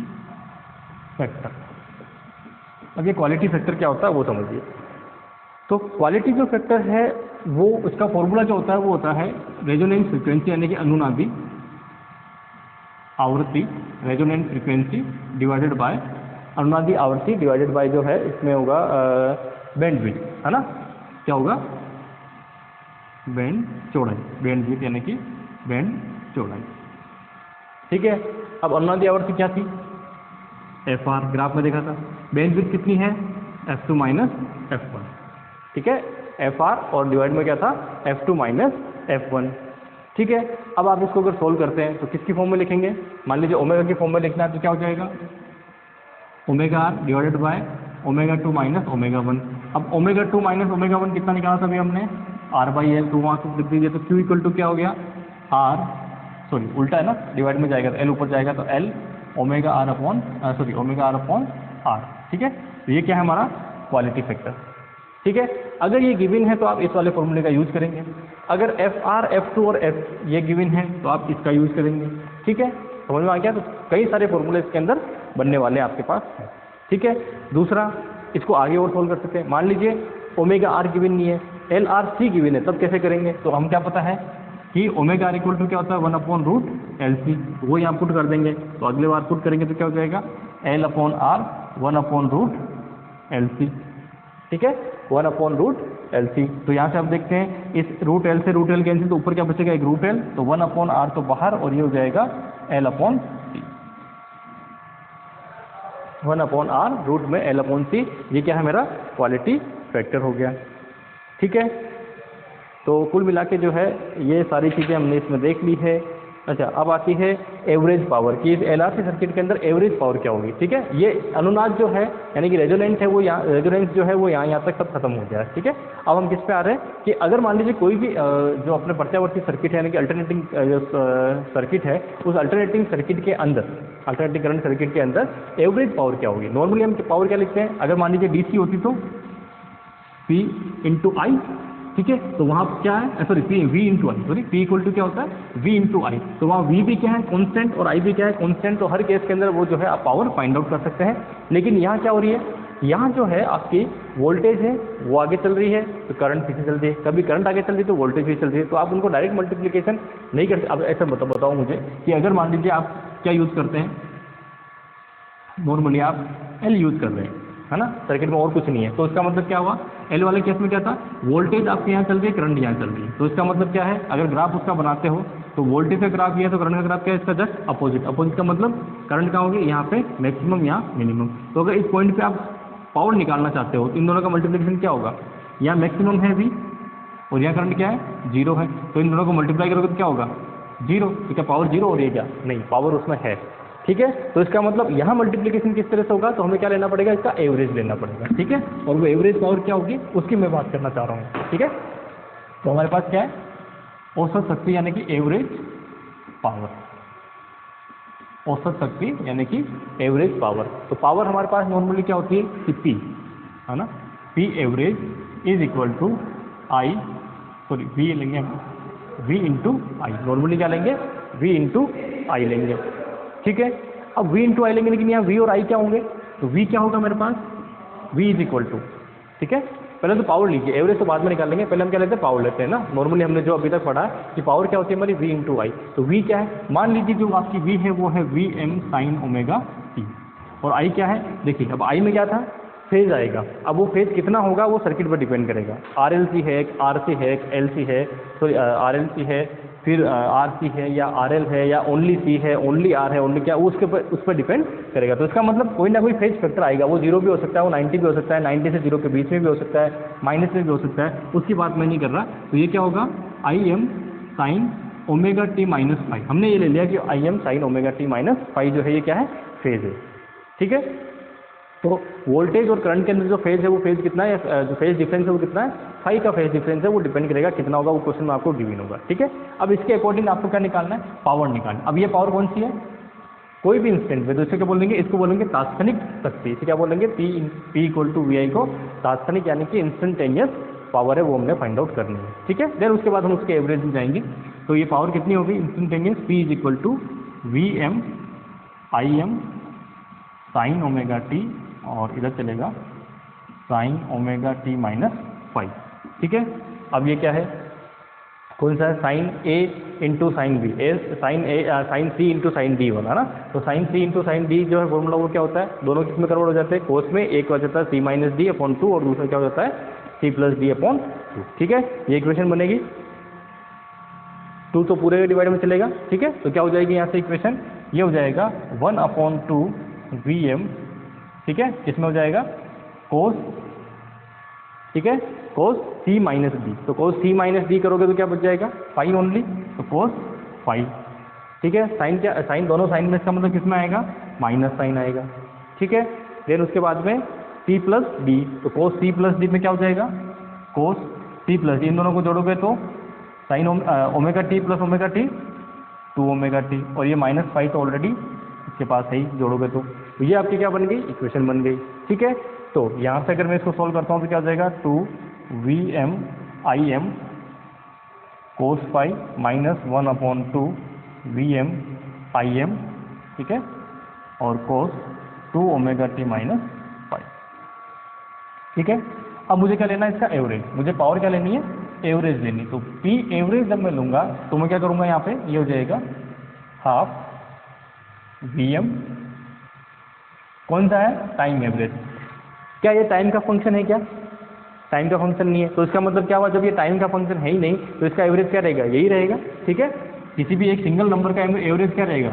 A: फैक्टर, अब ये क्वालिटी फैक्टर क्या होता है वो समझिए। तो क्वालिटी जो फैक्टर है वो, उसका फॉर्मूला जो होता है वो होता है रेजोनेंस फ्रीक्वेंसी, यानी कि अनुनादी आवृत्ति, रेजोनेंस फ्रीक्वेंसी डिवाइडेड बाय अनुनादी आवृत्ति डिवाइडेड बाय जो है इसमें होगा बैंडविड्थ, है ना, क्या होगा, बैंड चौड़ाई, बैंडविड्थ यानी कि बैंड चौड़ाई। ठीक है, अब अनुनादी आवृत्ति क्या थी, FR, ग्राफ में देखा था। बैंडविड्थ कितनी है, F2 माइनस F1। ठीक है, FR और डिवाइड में क्या था, F2 माइनस F1। ठीक है, अब आप इसको अगर सोल्व करते हैं तो किसकी फॉर्म में लिखेंगे, मान लीजिए ओमेगा की फॉर्म में लिखना है तो क्या हो जाएगा, omega R divided by omega 2 minus omega 1। अब ओमेगा 2 माइनस ओमेगा 1 कितना निकाला था अभी हमने, R/L, तो वहाँ से लिख दीजिए, तो Q इक्वल टू क्या हो गया, R, सॉरी उल्टा है ना, डिवाइड में जाएगा तो L ऊपर जाएगा, तो L omega R upon omega R upon R। ठीक है, तो ये क्या है हमारा क्वालिटी फैक्टर। ठीक है, अगर ये गिवन है तो आप इस वाले फॉर्मूले का यूज करेंगे, अगर FR, F2 और F ये गिवन है तो आप इसका यूज करेंगे। ठीक है, समझ में आ गया, तो कई सारे फॉर्मूले इसके अंदर बनने वाले हैं आपके पास। ठीक है, दूसरा इसको आगे और सोल्व कर सकते हैं, मान लीजिए ओमेगा R गिवन नहीं है, LRC गिवन है, तब कैसे करेंगे, तो हम क्या पता है कि ओमेगा आर इक्वल टू क्या होता है 1/√LC, वो यहाँ पुट कर देंगे, तो अगले बार पुट करेंगे तो क्या हो जाएगा L/R 1/√LC। ठीक है, 1/√LC। तो यहाँ से आप देखते हैं इस √L से √L कैंसिल, तो ऊपर क्या बचेगा, एक √L, तो 1/R तो बाहर, और ये हो जाएगा L/C, 1/R रूट में L/C। ये क्या है मेरा क्वालिटी फैक्टर हो गया। ठीक है, तो कुल मिला के जो है ये सारी चीज़ें हमने इसमें देख ली है। अच्छा, अब आती है एवरेज पावर कि इस LRC सर्किट के अंदर एवरेज पावर क्या होगी। ठीक है, ये अनुनाद जो है यानी कि रेजोनेंस है वो यहाँ, रेजोनेंस जो है वो यहाँ तक सब खत्म हो गया है। ठीक है, अब हम किस पे आ रहे हैं कि अगर मान लीजिए कोई भी जो अपने प्रत्यावर्ती सर्किट है यानी कि अल्टरनेटिंग जो सर्किट है, उस अल्टरनेटिंग सर्किट के अंदर, अल्टरनेटिंग करंट सर्किट के अंदर एवरेज पावर क्या होगी। नॉर्मली हम पावर क्या लिखते हैं, अगर मान लीजिए DC होती तो P × I। ठीक है, तो वहाँ क्या है, sorry V × I, sorry P equal to क्या होता है V × I, तो वहाँ V भी क्या है कांस्टेंट और I भी क्या है कांस्टेंट, तो हर केस के अंदर वो जो है आप पावर फाइंड आउट कर सकते हैं। लेकिन यहाँ क्या हो रही है यहाँ जो है आपकी वोल्टेज है वो आगे चल रही है तो करंट पीछे चल रही है, कभी करंट आगे चल रही है तो वोल्टेज भी चल रही है, तो आप उनको डायरेक्ट मल्टीप्लिकेशन नहीं कर सकते। अब ऐसा बताओ मुझे कि अगर मान लीजिए आप क्या यूज़ करते हैं, नॉर्मली आप एल यूज़ कर रहे हैं, है ना, सर्किट में और कुछ नहीं है, तो इसका मतलब क्या हुआ, एल वाले केस में क्या था, वोल्टेज आपके यहाँ चल रही है, करंट यहाँ चल रही है, तो इसका मतलब क्या है, अगर ग्राफ उसका बनाते हो तो वोल्टेज का ग्राफ ये है तो करंट का ग्राफ क्या है, इसका जस्ट अपोजिट। अपोजिट का मतलब करंट कहाँ होगी, यहाँ पे मैक्सिमम, यहाँ मिनिमम। तो अगर इस पॉइंट पे आप पावर निकालना चाहते हो तो इन दोनों का मल्टीप्लिकेशन क्या होगा, यहाँ मैक्सिमम है V और यहाँ करंट क्या है, जीरो है, तो इन दोनों को मल्टीप्लाई करोगे तो क्या होगा, जीरो। तो क्या पावर जीरो हो रही है क्या, नहीं, पावर उसमें है, ठीक है। तो इसका मतलब यहाँ मल्टीप्लिकेशन किस तरह से होगा, तो हमें क्या लेना पड़ेगा, इसका एवरेज लेना पड़ेगा, ठीक है। और वो एवरेज पावर क्या होगी उसकी मैं बात करना चाह रहा हूँ, ठीक है। तो हमारे पास क्या है, औसत शक्ति यानी कि एवरेज पावर, औसत शक्ति यानी कि एवरेज पावर। तो पावर हमारे पास नॉर्मली क्या होती है कि P, है ना, P average is equal to I, sorry V लेंगे हम, V इंटू आई, नॉर्मली क्या लेंगे, V इंटू आई लेंगे, ठीक है। अब V इंटू आई लेंगे, लेकिन यहाँ V और I क्या होंगे, तो V क्या होगा मेरे पास, V इज इक्वल टू, ठीक है। पहले तो पावर लीजिए, एवरेज तो बाद में निकाल लेंगे, पहले हम क्या लेते हैं, पावर लेते हैं ना। नॉर्मली हमने जो अभी तक पढ़ा है कि पावर क्या होती है हमारी, V इंटू आई। तो V क्या है, मान लीजिए जो आपकी V है वो है Vm साइन ओमेगा t, और I क्या है, देखिए अब I में क्या था, फेज आएगा। अब वो फेज कितना होगा वो सर्किट पर डिपेंड करेगा, RLC है, RC है, LC है, सॉरी RLC है, फिर RC है या RL है या ओनली C है, ओनली R है, ओनली क्या, वो उसके उस पर डिपेंड करेगा। तो इसका मतलब कोई ना कोई फेज फैक्टर आएगा, वो 0 भी हो सकता है, वो 90 भी हो सकता है, 90 से 0 के बीच में भी हो सकता है, माइनस में भी हो सकता है, उसकी बात मैं नहीं कर रहा। तो ये क्या होगा, Im sine omega t minus five, हमने ये ले लिया कि Im sine omega t minus five जो है ये क्या है, फेज है, ठीक है। तो वोल्टेज और करंट के अंदर जो फेज है वो फेज कितना है, जो फेज डिफरेंस है वो कितना है, फाइव का फेज डिफरेंस है, वो डिपेंड करेगा कितना होगा, वो क्वेश्चन में आपको गिवन होगा, ठीक है। अब इसके अकॉर्डिंग आपको क्या निकालना है, पावर निकालना। अब ये पावर कौन सी है, कोई भी इंस्टेंट में, तो इसको क्या बोलेंगे, इसको बोलेंगे तात्क्षणिक शक्ति, इसे क्या बोलेंगे, P इक्वल टू VI को तात्क्षणिक यानी कि इंस्टेंटेनियस पावर है, वो हमने फाइंड आउट करनी है, ठीक है। देन उसके बाद हम उसके एवरेज में जाएंगे। तो ये पावर कितनी होगी instantaneous, P is equal to Vm Im sine omega t, और इधर चलेगा sine omega t minus phi, ठीक है। अब ये क्या है, कौन सा है, sine A into sine B, sine C into sine D होना ना। तो sine C into sine D जो है फॉर्मूला वो क्या होता है, दोनों किस में कन्वर्ट हो जाते हैं, कोस में, एक हो जाता है C माइनस D अपॉन 2 और दूसरा क्या हो जाता है C प्लस D अपॉन 2, ठीक है। ये इक्वेशन बनेगी, 2 तो पूरे डिवाइड में चलेगा, ठीक है। तो क्या हो जाएगी यहाँ से इक्वेशन, ये हो जाएगा 1/2 Vm, ठीक है, किसमें हो जाएगा, कोस, ठीक है, कोस C माइनस D। तो कोस C माइनस D करोगे तो क्या बच जाएगा, फाइव ओनली, तो कोस फाइव, ठीक है। साइन क्या, साइन दोनों साइन में, इसका मतलब किसमें आएगा, माइनस साइन आएगा, ठीक है। देन उसके बाद में C प्लस D, तो कोस C प्लस D में क्या हो जाएगा, कोस C प्लस D, इन दोनों को जोड़ोगे तो sign omega t plus omega t 2 omega t, और ये माइनस फाइव तो ऑलरेडी इसके पास है ही, जोड़ोगे तो ये आपकी क्या बन गई, इक्वेशन बन गई, ठीक है। तो यहाँ से अगर मैं इसको सॉल्व करता हूँ तो क्या हो जाएगा, 2 Vm Im कोस फाइव माइनस 1/2 Vm Im, ठीक है, और कोस 2 ओमेगा t माइनस फाइव, ठीक है। अब मुझे क्या लेना है, इसका एवरेज, मुझे पावर क्या लेनी है, एवरेज लेनी। तो P एवरेज जब मैं लूँगा तो मैं क्या करूँगा, यहाँ पे ये हो जाएगा हाफ Vm, कौन सा है, टाइम एवरेज। क्या ये टाइम का फंक्शन है क्या, टाइम का फंक्शन नहीं है, तो इसका मतलब क्या हुआ, जब ये टाइम का फंक्शन है ही नहीं तो इसका एवरेज क्या रहेगा, यही रहेगा, ठीक है। किसी भी एक सिंगल नंबर का एवरेज क्या रहेगा,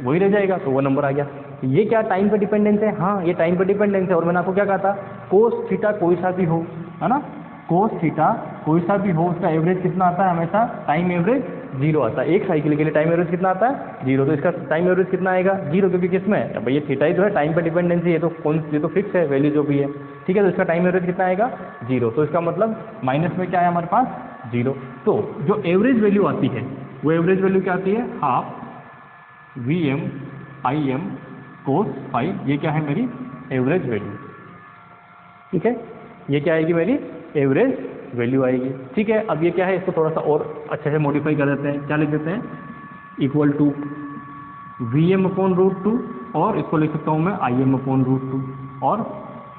A: वही रह जाएगा, तो वो नंबर आ गया। ये क्या टाइम पे डिपेंडेंस है, हाँ ये टाइम पे डिपेंडेंस है। और मैंने आपको क्या कहा था, कोस थीटा कोई सा भी हो, है ना, कोस थीटा कोई सा भी हो, उसका एवरेज कितना आता है, हमेशा टाइम एवरेज 0 आता है। एक साइकिल के लिए टाइम एवरेज कितना आता है, 0, तो इसका टाइम एवरेज कितना आएगा, 0, क्योंकि किसमें है, अब ये थीटा ही जो है टाइम पे डिपेंडेंसी है, तो ये तो फिक्स है वैल्यू जो भी है, ठीक है। तो इसका टाइम एवरेज कितना आएगा, 0, तो इसका मतलब माइनस में क्या है हमारे पास, 0। तो जो एवरेज वैल्यू आती है वो एवरेज वैल्यू क्या आती है, हाफ Vm Im कोस फाइव, ये क्या है मेरी एवरेज वैल्यू, ठीक है, ये क्या आएगी मेरी एवरेज वैल्यू आएगी, ठीक है। अब ये क्या है, इसको थोड़ा सा और अच्छे से मॉडिफाई कर देते हैं, क्या लिख देते हैं, equal to Vm upon root 2, और इसको लिख सकता हूँ मैं Im अपॉन रूट 2, और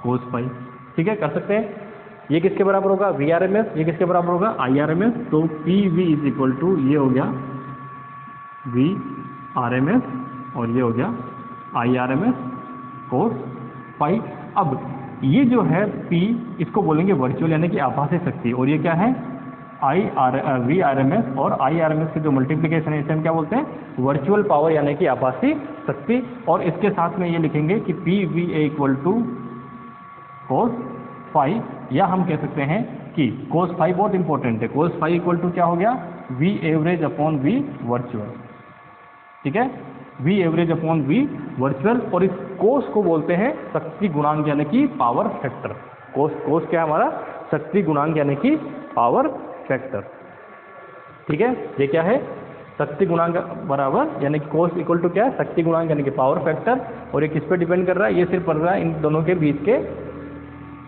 A: कोस फाई। ठीक है, कर सकते हैं। ये किसके बराबर होगा? V R M S. ये किसके बराबर होगा? I R M S. तो P V is equal to ये हो गया वी आर एम एस और ये हो गया I R M S cos phi. अब ये जो है P इसको बोलेंगे वर्चुअल यानी कि आभासी शक्ति, और ये क्या है? वी आर एम एस और आई आर एम एस की जो मल्टीप्लिकेशन है इसे हम क्या बोलते हैं? वर्चुअल पावर यानी कि आभासी शक्ति। और इसके साथ में ये लिखेंगे कि P V A equal to cos phi, या हम कह सकते हैं कि कोस फाई बहुत इंपॉर्टेंट है। कोस फाई इक्वल टू क्या हो गया? V average upon V virtual. ठीक है, V average upon V virtual. और इस कोस को बोलते हैं शक्ति गुणांक यानी कि पावर फैक्टर। कोस क्या है हमारा? शक्ति गुणांक यानी कि पावर फैक्टर। ठीक है, ये क्या है? शक्ति गुणांक बराबर यानी कि कोस इक्वल टू क्या है? शक्ति गुणांक यानी कि पावर फैक्टर। और ये किस पे डिपेंड कर रहा है? ये सिर्फ पड़ रहा है इन दोनों के बीच के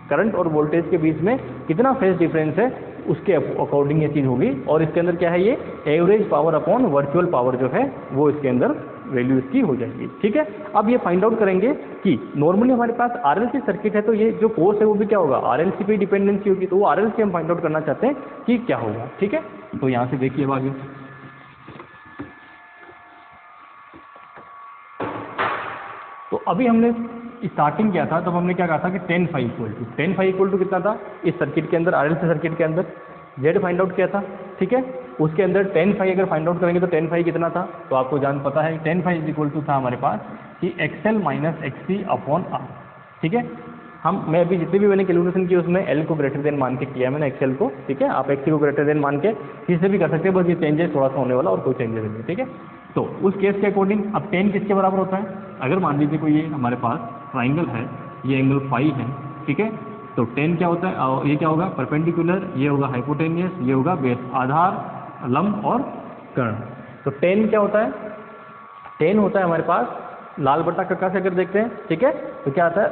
A: करंट और वोल्टेज के बीच में कितना फेज डिफरेंस है, उसके अकॉर्डिंग ये चीज़ होगी। और इसके अंदर क्या है? ये average power upon virtual power जो है वो इसके अंदर वैल्यू इसकी हो जाएगी। ठीक है, अब ये फाइंड आउट करेंगे कि नॉर्मली हमारे पास आरएलसी सर्किट है, तो ये जो कोर्स है वो भी क्या होगा? आरएलसी पे डिपेंडेंसी होगी। तो वो आरएलसी हम फाइंड आउट करना चाहते हैं कि क्या होगा। ठीक है, तो यहाँ से देखिए आगे। तो अभी हमने स्टार्टिंग किया था, तब हमने क्या कहा था कि 10 फाई इक्वल टू कितना था इस सर्किट के अंदर? आरएलसी सर्किट के अंदर जेड फाइंड आउट किया था। ठीक है, उसके अंदर 10 फाई अगर फाइंड आउट करेंगे तो 10 फाई कितना था? तो आपको जान पता है 10 फाई इज इक्वल टू था हमारे पास कि XL minus XC upon R. ठीक है, मैं अभी जितनी भी मैंने कैलकुलेशन की उसमें एल को ग्रेटर देन मान के किया है मैंने एक्सएल को। ठीक है, आप एक्ससी को ग्रेटर देन मान के किसी भी कर सकते हैं, बस ये चेंजेस थोड़ा सा होने वाला और कोई चेंजेस नहीं है। ठीक है, तो उस केस के अकॉर्डिंग अब 10 किसके बराबर होता है? अगर मान लीजिए कोई ये हमारे पास ट्राइंगल है, ये एंगल फाई है। ठीक है, तो 10 क्या होता है? ये क्या होगा? परपेंडिकुलर, ये होगा हाइपोटेनियस, ये होगा बेस, आधार, लंब और कर्ण। तो 10 क्या होता है? 10 होता है हमारे पास लाल बटा कक्का से अगर देखते हैं। ठीक है, तो क्या आता है?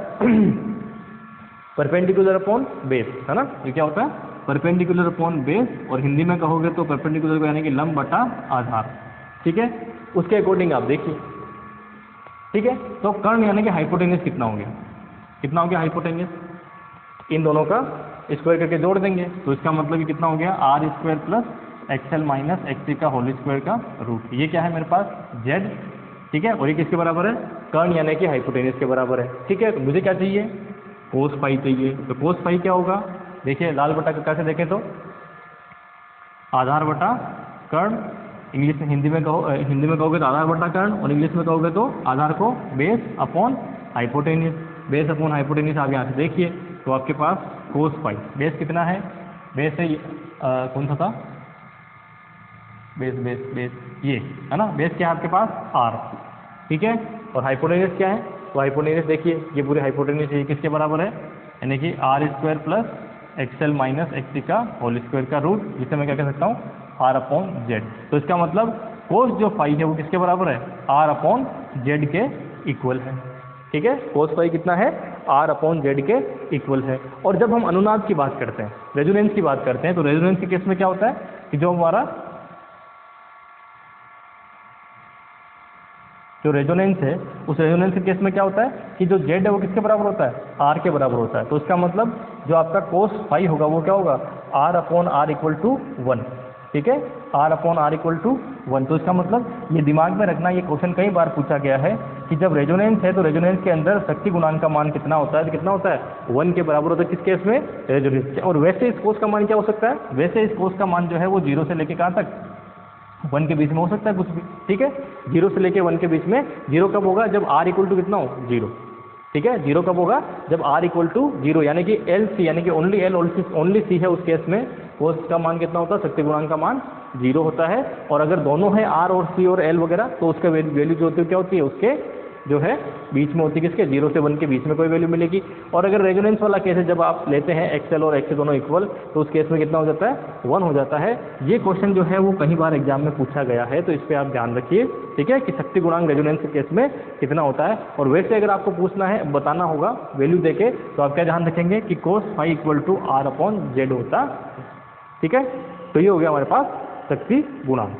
A: परपेंडिकुलर अपॉन बेस, है ना? ये क्या होता है? परपेंडिकुलर अपॉन बेस, और हिंदी में कहोगे तो परपेंडिकुलर को यानी कि लंब बटा आधार। ठीक है, उसके अकॉर्डिंग आप देखिए। ठीक है, तो कर्ण यानी कि हाइपोटेनियस कितना हो गया? कितना हो गया हाइपोटेनियस? इन दोनों का स्क्वायर करके जोड़ देंगे, तो इसका मतलब कि कितना हो गया? R square plus XL minus XC का होल स्क्वायर का रूट। ये क्या है मेरे पास? जेड। ठीक है, और ये किसके बराबर है? कर्ण यानी कि हाइपोटेनियस के बराबर है। ठीक है, तो मुझे क्या चाहिए? कोस फाई चाहिए। तो कोस फाई क्या होगा? देखिए लाल बटा कक्का से देखें तो आधार बटा कर्ण, इंग्लिश में हिंदी में कहोगे तो आधार बटा कर्ण, और इंग्लिश में कहोगे तो आधार को base upon hypotenuse. Base upon hypotenuse आप यहाँ से देखिए तो आपके पास कोस फाई। बेस कितना है? बेस है कौन सा था? बेस ये है ना? बेस क्या है आपके पास? आर। ठीक है, और हाइपोटेनियस क्या है? तो हाइपोटेनियस देखिए ये पूरे हाइपोटेनियस ये किसके बराबर है? यानी कि R square plus XL minus XC का होल स्क्वायर का रूट, जिसे मैं क्या कह सकता हूँ? R upon Z. तो इसका मतलब कोस जो फाई है वो किसके बराबर है? आर अपॉन जेड के इक्वल है। ठीक है, कोस फाई कितना है? आर अपॉन जेड के इक्वल है। और जब हम अनुनाद की बात करते हैं, रेजोनेंस की बात करते हैं, तो रेजोनेंस के केस में क्या होता है कि जो हमारा जो रेजोनेंस है, उस रेजोनेंस के केस में क्या होता है कि जो जेड है वो किसके बराबर होता है? आर के बराबर होता है। तो इसका मतलब जो आपका कोस फाई होगा वो क्या होगा? R upon R equal to 1। ठीक है, R upon R equal to 1। तो इसका मतलब ये दिमाग में रखना, ये क्वेश्चन कई बार पूछा गया है कि जब रेजोनेंस है तो रेजोनेंस के अंदर शक्ति गुणांक का मान कितना होता है? तो कितना होता है? 1 के बराबर होता है। किस केस में? रेजोनेंस। और वैसे इस कोस का मान क्या हो सकता है? वैसे इस कोस का मान जो है वो 0 से लेके कहाँ तक? 1 के बीच में हो सकता है कुछ भी। ठीक है, 0 से लेके 1 के बीच में। 0 कब होगा? जब r इक्वल टू कितना हो? 0। ठीक है, 0 कब होगा? जब r इक्वल टू 0, यानी कि एल सी, यानी कि ओनली एल ओनली सी है, उस केस में कोस का मान कितना होता है? शक्ति गुणांक का मान 0 होता है। और अगर दोनों है r और c और l वगैरह, तो उसका वैल्यू जो होती है क्या होती है? उसके जो है बीच में होती है, किसके? 0 से 1 के बीच में कोई वैल्यू मिलेगी। और अगर रेजोनेंस वाला केस है, जब आप लेते हैं एक्सएल और एक्ससी दोनों इक्वल, तो उस केस में कितना हो जाता है? 1 हो जाता है। ये क्वेश्चन जो है वो कई बार एग्जाम में पूछा गया है, तो इस पर आप ध्यान रखिए। ठीक है, कि शक्ति गुणांक रेजोनेंस के केस में कितना होता है। और वैसे अगर आपको पूछना है, बताना होगा वैल्यू देके, तो आप क्या ध्यान रखेंगे कि cos phi equal to R upon Z होता है। ठीक है, तो ये हो गया हमारे पास शक्ति गुणांक।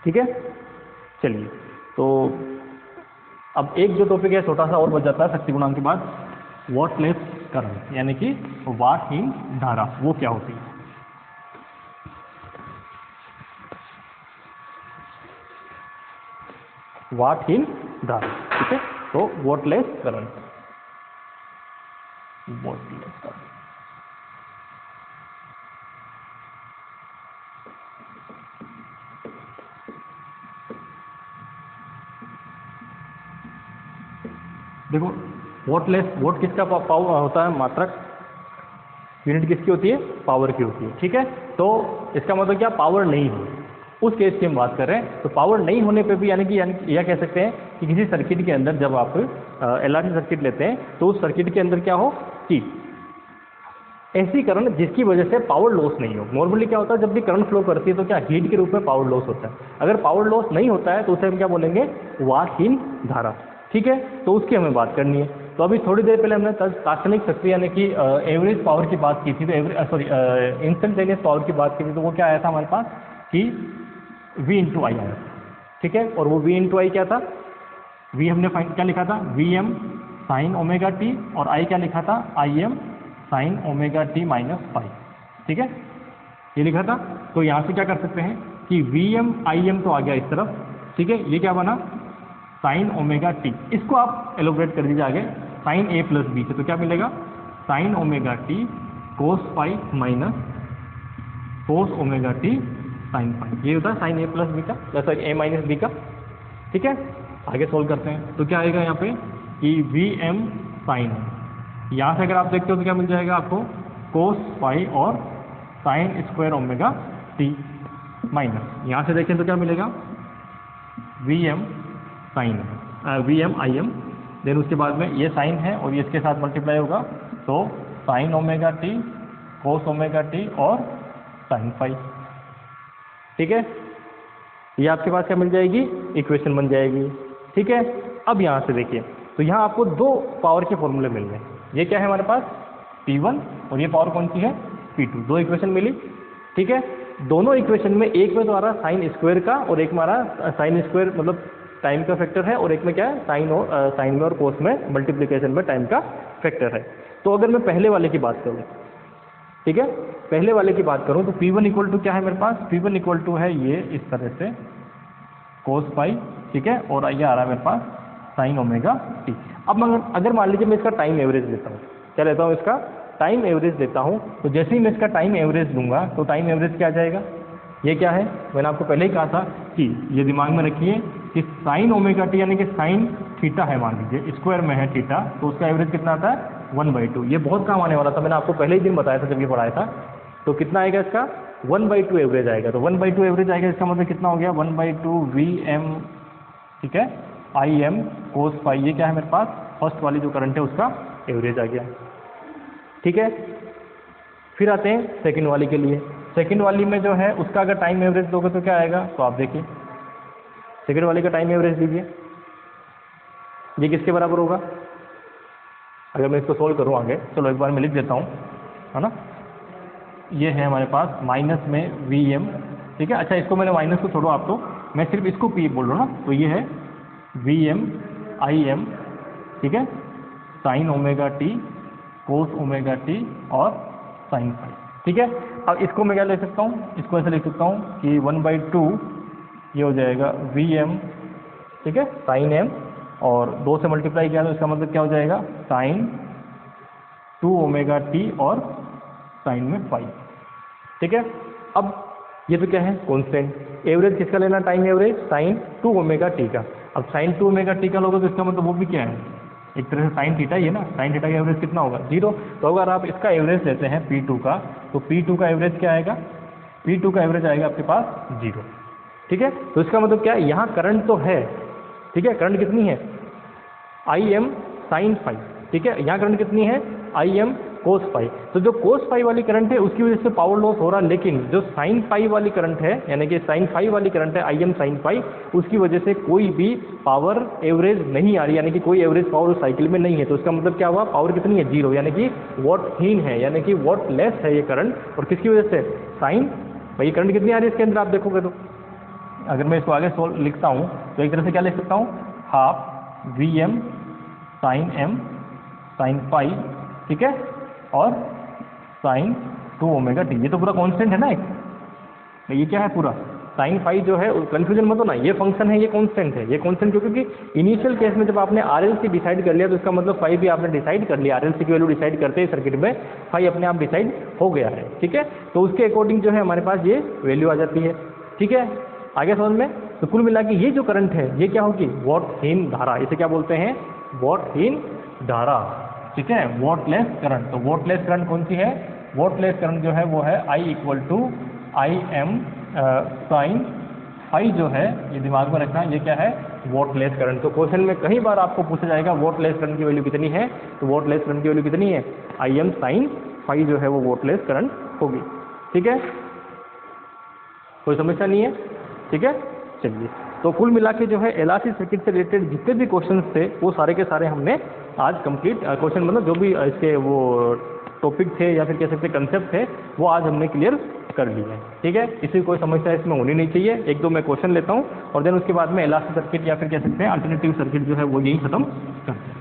A: ठीक है, चलिए, तो अब एक जो टॉपिक है छोटा सा और बच जाता है शक्ति गुणांक के बाद, वॉटलेस करंट, यानी कि वाटहीन धारा, वो क्या होती है? वाटहीन धारा, ठीक है। तो वॉटलेस करंट, वॉटलेस करंट। देखो वॉटलेस, वोट किसका पावर होता है? मात्रक। यूनिट किसकी होती है? पावर की होती है, ठीक है। तो इसका मतलब क्या? पावर नहीं है, उस केस की हम बात कर रहे हैं। तो पावर नहीं होने पे भी यानी कि यह कह सकते हैं कि किसी सर्किट के अंदर जब आप LRC सर्किट लेते हैं तो उस सर्किट के अंदर क्या हो कि ऐसी करंट जिसकी वजह से पावर लॉस नहीं हो। नॉर्मली क्या होता है, जब भी करंट फ्लो करती है तो क्या हीट के रूप में पावर लॉस होता है। अगर पावर लॉस नहीं होता है तो उसे हम क्या बोलेंगे? वाटहीन धारा, ठीक है। तो उसकी हमें बात करनी है। तो अभी थोड़ी देर पहले हमने तात्कालिक शक्ति यानी कि एवरेज पावर की बात की थी, तो इंस्टेंटेनियस पावर की बात की थी। तो वो क्या आया था हमारे पास कि V इंटू आई आया, ठीक है। और वो V इंटू आई क्या था? V हमने क्या लिखा था? VM साइन ओमेगा टी, और I क्या लिखा था? IM sine omega T minus phi, ठीक है, ये लिखा था। तो यहाँ से क्या कर सकते हैं कि VM IM तो आ गया इस तरफ, ठीक है। ये क्या बना? Sign omega T. इसको आप एलोब्रेट कर दीजिए आगे साइन A प्लस B से, तो क्या मिलेगा? Sine omega T cos phi minus cos omega T sine phi. ये होता है साइन A प्लस B का, जैसा A माइनस B का, ठीक है। आगे सोल्व करते हैं तो क्या आएगा यहाँ पे कि VM साइन, यहाँ से अगर आप देखते हो तो क्या मिल जाएगा आपको? कोस फाई और sine square omega T minus, यहाँ से देखें तो क्या मिलेगा? VM sine, VM IM, then उसके बाद में ये साइन है और ये इसके साथ मल्टीप्लाई होगा, तो साइन ओमेगा टी कोस ओमेगा टी और साइन फाई, ठीक है। ये आपके पास क्या मिल जाएगी? इक्वेशन बन जाएगी, ठीक है। अब यहाँ से देखिए तो यहाँ आपको दो पावर के फॉर्मूले मिल गए। ये क्या है हमारे पास? P1, और ये पावर कौन सी है? P2। दो इक्वेशन मिली, ठीक है। दोनों इक्वेशन में एक में तो आ रहा साइन स्क्वायर का और एक में आ रहा साइन स्क्वायर मतलब टाइम का फैक्टर है, और एक में क्या है? साइन में और कोस में मल्टीप्लिकेशन में टाइम का फैक्टर है। तो अगर मैं पहले वाले की बात करूँ, ठीक है, पहले वाले की बात करूँ तो P1 इक्वल टू क्या है मेरे पास? P1 इक्वल टू है ये इस तरह से कोस पाई, ठीक है, और ये आ रहा है मेरे पास साइन ओमेगा टी। अब अगर मान लीजिए मैं इसका टाइम एवरेज लेता हूँ, क्या लेता हूँ? इसका टाइम एवरेज लेता हूँ। तो जैसे ही मैं इसका टाइम एवरेज लूँगा तो टाइम एवरेज क्या आ जाएगा? ये क्या है? मैंने आपको पहले ही कहा था कि ये दिमाग में रखिए कि साइन ओमेगा टी यानी कि साइन थीटा है, मान लीजिए स्क्वायर में है थीटा, तो उसका एवरेज कितना आता है? 1/2। ये बहुत काम आने वाला था, मैंने आपको पहले ही दिन बताया था जब ये पढ़ाया था। तो कितना आएगा इसका? 1/2 एवरेज आएगा। तो 1/2 एवरेज आएगा, इसका मतलब कितना हो गया? 1/2 VM, ठीक है, IM कोस फाई। ये क्या है मेरे पास? फर्स्ट वाली जो करंट है उसका एवरेज आ गया, ठीक है। फिर आते हैं सेकंड वाली के लिए। सेकंड वाली में जो है उसका अगर टाइम एवरेज दोगे तो क्या आएगा? तो आप देखिए सेकंड वाली का टाइम एवरेज लीजिए, ये किसके बराबर होगा? अगर मैं इसको सोल्व करूँ आगे, चलो एक बार मैं लिख देता हूँ, है ना। ये है हमारे पास माइनस में VM, ठीक है। अच्छा इसको मैंने माइनस को छोड़ो आप, तो मैं सिर्फ इसको P बोल रहा हूँ ना। तो ये है VM IM, ठीक है, साइन ओमेगा टी कोस ओमेगा टी और साइन फाई, ठीक है। अब इसको मैं क्या ले सकता हूँ? इसको ऐसे लिख सकता हूँ कि 1/2 ये हो जाएगा VM, ठीक है, साइन M, और 2 से मल्टीप्लाई किया तो इसका मतलब क्या हो जाएगा? साइन 2 ओमेगा टी और साइन में फाई, ठीक है। अब ये तो क्या है? कांस्टेंट। एवरेज किसका लेना? Time average sine 2 omega T का। अब साइन 2 ओमेगा टी का लोगे तो इसका मतलब वो भी क्या है? एक तरह से साइन थीटा ही है ना। साइन थीटा का एवरेज कितना होगा? 0। तो अगर आप इसका एवरेज लेते हैं P2 का, तो P2 का एवरेज क्या आएगा? P2 का एवरेज आएगा आपके पास 0, ठीक है। तो इसका मतलब क्या है? यहाँ करंट तो है, ठीक है, करंट कितनी है? IM साइन फाई, ठीक है। यहाँ करंट कितनी है? IM cos phi. तो जो कोस फाई वाली करंट है उसकी वजह से पावर लॉस हो रहा है, लेकिन जो साइन फाई वाली करंट है यानी कि साइन फाई वाली करंट है IM साइन फाई, उसकी वजह से कोई भी पावर एवरेज नहीं आ रही, यानी कि कोई एवरेज पावर साइकिल में नहीं है। तो इसका मतलब क्या हुआ? पावर कितनी है? 0, यानी कि वॉटहीन है, यानी कि वॉटलेस है ये करंट। और किसकी वजह से? साइन। भाई करंट कितनी आ रही है इसके अंदर आप देखोगे तो, अगर मैं इसको आगे लिखता हूँ तो एक तरह से क्या लिख सकता हूँ? Half VM sine M sine phi, ठीक है, और साइन 2 ओमेगा टी। ये तो पूरा कांस्टेंट है ना एक, ये क्या है पूरा साइन फाई जो है, कंफ्यूजन मत हो ना, ये फंक्शन है, ये कांस्टेंट है, ये कांस्टेंट क्योंकि इनिशियल केस में जब आपने आरएलसी डिसाइड कर लिया तो इसका मतलब फाई भी आपने डिसाइड कर लिया, आरएलसी की वैल्यू डिसाइड करते ही सर्किट में फाई अपने आप डिसाइड हो गया है, ठीक है। तो उसके अकॉर्डिंग जो है हमारे पास ये वैल्यू आ जाती है, ठीक है, आगे समझ में। तो कुल मिला के ये जो करंट है ये क्या होगी, वॉटहीन धारा, इसे क्या बोलते हैं, वॉटहीन धारा, ठीक है, वॉटलेस करंट। तो वॉटलेस करंट कौन सी है, वॉटलेस करंट जो है वो है I = IM साइन फाई जो है, ये दिमाग में रखना, ये क्या है, वॉटलेस करंट। तो क्वेश्चन में कई बार आपको पूछा जाएगा वॉटलेस करंट की वैल्यू कितनी है, तो वॉटलेस करंट की वैल्यू कितनी है, IM साइन फाई जो है वो वॉटलेस करंट होगी, ठीक है, कोई समस्या नहीं है, ठीक है। चलिए, तो कुल मिला के जो है एलआरसी सर्किट से रिलेटेड जितने भी क्वेश्चंस थे वो सारे के सारे हमने आज कंप्लीट क्वेश्चन, मतलब जो भी इसके वो टॉपिक थे या फिर कह सकते कंसेप्ट थे वो आज हमने क्लियर कर लिए हैं, ठीक है। इसी कोई समस्या इसमें होनी नहीं चाहिए। एक दो मैं क्वेश्चन लेता हूँ और देन उसके बाद में एलआरसी सर्किट या फिर कह सकते हैं अल्टरनेटिव सर्किट जो है वो यही खत्म करते हैं।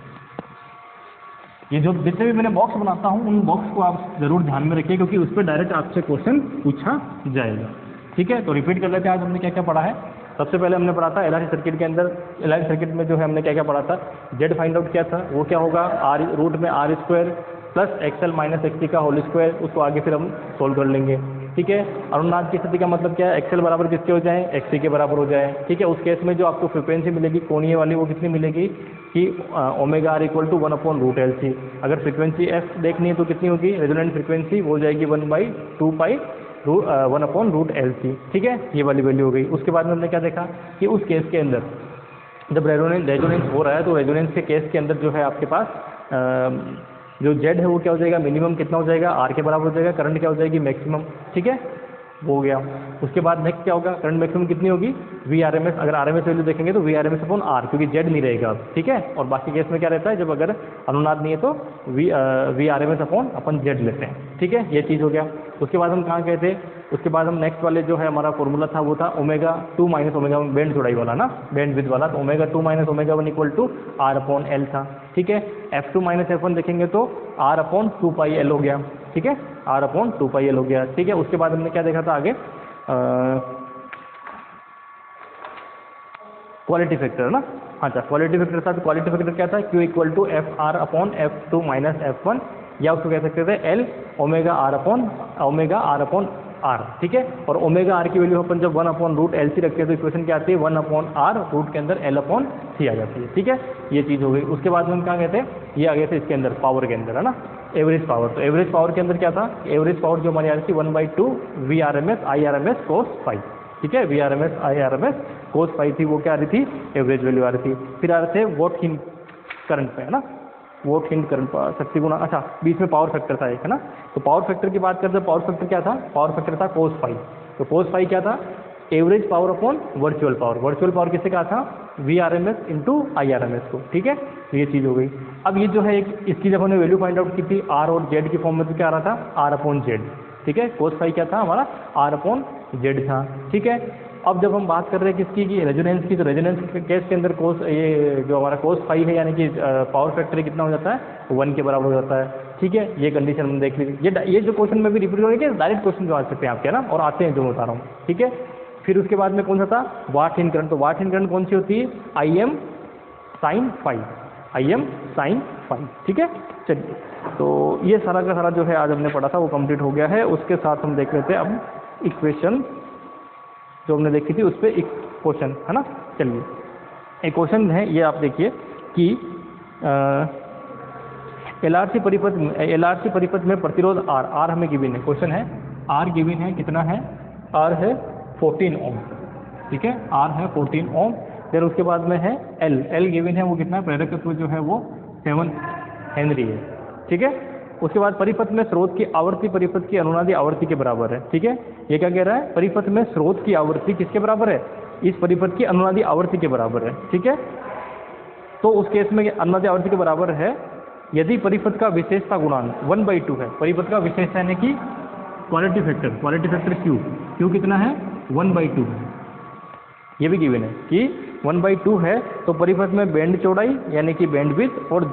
A: ये जो जितने भी मैंने बॉक्स बनाता हूँ उन बॉक्स को आप जरूर ध्यान में रखिए क्योंकि उस पर डायरेक्ट आपसे क्वेश्चन पूछा जाएगा, ठीक है। तो रिपीट कर लेते हैं आज हमने क्या क्या पढ़ा है। सबसे पहले हमने पढ़ा था एलआरसी सर्किट के अंदर, एलआरसी सर्किट में जो है हमने क्या क्या पढ़ा था, जेड फाइंड आउट किया था, वो क्या होगा, आर रूट में R square plus XL minus XC का होल स्क्वायर, उसको आगे फिर हम सोल्व कर लेंगे, ठीक है। अनुनाद की स्थिति का मतलब क्या है, एक्सएल बराबर किसके हो जाए, एक्सटी के बराबर हो जाए, ठीक है। उस केस में जो आपको फ्रिक्वेंसी मिलेगी कोणीय वाली वो कितनी मिलेगी कि ओमेगा आर = 1/√LC। अगर फ्रिक्वेंसी एफ देखनी है तो कितनी होगी, रेजोनेंट फ्रिक्वेंसी वो हो जाएगी 1/2π 1/√LC, ठीक है, ये वाली वैल्यू हो गई। उसके बाद में हमने क्या देखा कि उस केस के अंदर जब रेजोनेंस हो रहा है तो रेजोनेंस के केस के अंदर जो है आपके पास जो जेड है वो क्या हो जाएगा, मिनिमम कितना हो जाएगा, आर के बराबर हो जाएगा, करंट क्या हो जाएगी, मैक्सिमम, ठीक है, वो हो गया। उसके बाद नेक्स्ट क्या होगा, करंट मैक्सिमम कितनी होगी, VRMS, अगर RMS वैल्यू देखेंगे तो VRMS/R, क्योंकि जेड नहीं रहेगा अब, ठीक है। और बाकी केस में क्या रहता है, जब अगर अनुनाद नहीं है तो VRMS/Z लेते हैं, ठीक है, ये चीज़ हो गया। उसके बाद हम कहाँ गए थे, उसके बाद हम नेक्स्ट वाले जो है हमारा फॉर्मूला था वो था ω2 - ω, बैंड चौड़ाई वाला ना, बैंड विड्थ वाला, तो ω2 - ω1 = R/L था, ठीक है। F2 - F1 देखेंगे तो R/2πL हो गया, ठीक है, R/2πL हो गया, ठीक है। उसके बाद हमने क्या देखा था आगे, क्वालिटी फैक्टर है ना, अच्छा क्वालिटी फैक्टर था। तो क्वालिटी फैक्टर क्या था, Q = FR/F2 - F1, या उसको कह सकते थे L ω/R/R, ठीक है। और ω/R की वैल्यू अपन जब 1/√LC रखते हैं तो इक्वेशन क्या आती है, 1/R रूट के अंदर L/C आ जाती है, ठीक है, ये चीज़ हो गई। उसके बाद में हम कहाँ गए थे, ये आ गए थे इसके अंदर पावर के अंदर, है ना, एवरेज पावर। तो एवरेज पावर के अंदर क्या था, एवरेज पावर जो हमारी आ रही थी 1/2 VRMS IRMS cos phi, ठीक है, VRMS IRMS cos phi थी, वो क्या आ रही थी, एवरेज वैल्यू आ रही थी। फिर आ रहे थे वॉटहीन करंट पे, है ना, वॉटहीन करंट शक्ति गुणा, अच्छा बीच में पावर फैक्टर था एक, है ना। तो पावर फैक्टर की बात करते हैं, पावर फैक्टर क्या था, पावर फैक्टर था cos phi। तो cos phi क्या था, average power upon virtual power, virtual power किससे कहा था, VRMS × IRMS को, ठीक है, ये चीज़ हो गई। अब ये जो है एक इसकी जब हमने वैल्यू फाइंड आउट की थी R और Z की फॉर्म में, तो क्या आ रहा था, R/Z, ठीक है। cos phi क्या था हमारा, R/Z था, ठीक है। अब जब हम बात कर रहे हैं किसकी की, रेजोनेंस की, तो रेजोनेंस के केस के अंदर ये जो हमारा cos phi है यानी कि पावर फैक्टर कितना हो जाता है, 1 के बराबर हो जाता है, ठीक है। ये कंडीशन हमने देख ली। ये जो क्वेश्चन में भी रिपीट हो रही है, डायरेक्ट क्वेश्चन जो आ सकते हैं आपके ना, और आते हैं जो बता रहा हूँ, ठीक है। फिर उसके बाद में कौन सा था, वॉटहीन करंट। तो वॉटहीन करंट कौन सी होती है, IM sin phi, IM sin phi, ठीक है। चलिए, तो ये सारा का सारा जो है आज हमने पढ़ा था वो कंप्लीट हो गया है। उसके साथ हम देख लेते हैं अब इक्वेशन जो हमने देखी थी उस पर एक क्वेश्चन, है ना। चलिए, एक क्वेश्चन है ये, आप देखिए कि एलआरसी परिपथ में प्रतिरोध R हमें गिवन है, क्वेश्चन है R गिवन है, कितना है, R है 14 ओम, ठीक है, R है 14 ओम। फिर उसके बाद में है L गिवन है, वो कितना है, प्रेरकत्व जो है वो 7 हेनरी है, ठीक है। उसके बाद परिपथ में स्रोत की आवृत्ति परिपथ की अनुनादी आवृत्ति के बराबर है, ठीक है। ये क्या कह रहा है, परिपथ में स्रोत की आवृत्ति किसके बराबर है, इस परिपथ की अनुनादी आवृत्ति के बराबर है, ठीक है। तो उस केस में अनुनादी आवृत्ति के बराबर है यदि परिपथ का विशेषता गुणांक 1/2 है, परिपथ का विशेषता यानी कि क्वालिटी फैक्टर Q कितना है, 1/2 है, ये भी गिवन है कि 1/2 है। तो परिपथ में बैंड चौड़ाई यानी कि बैंड विड्थ और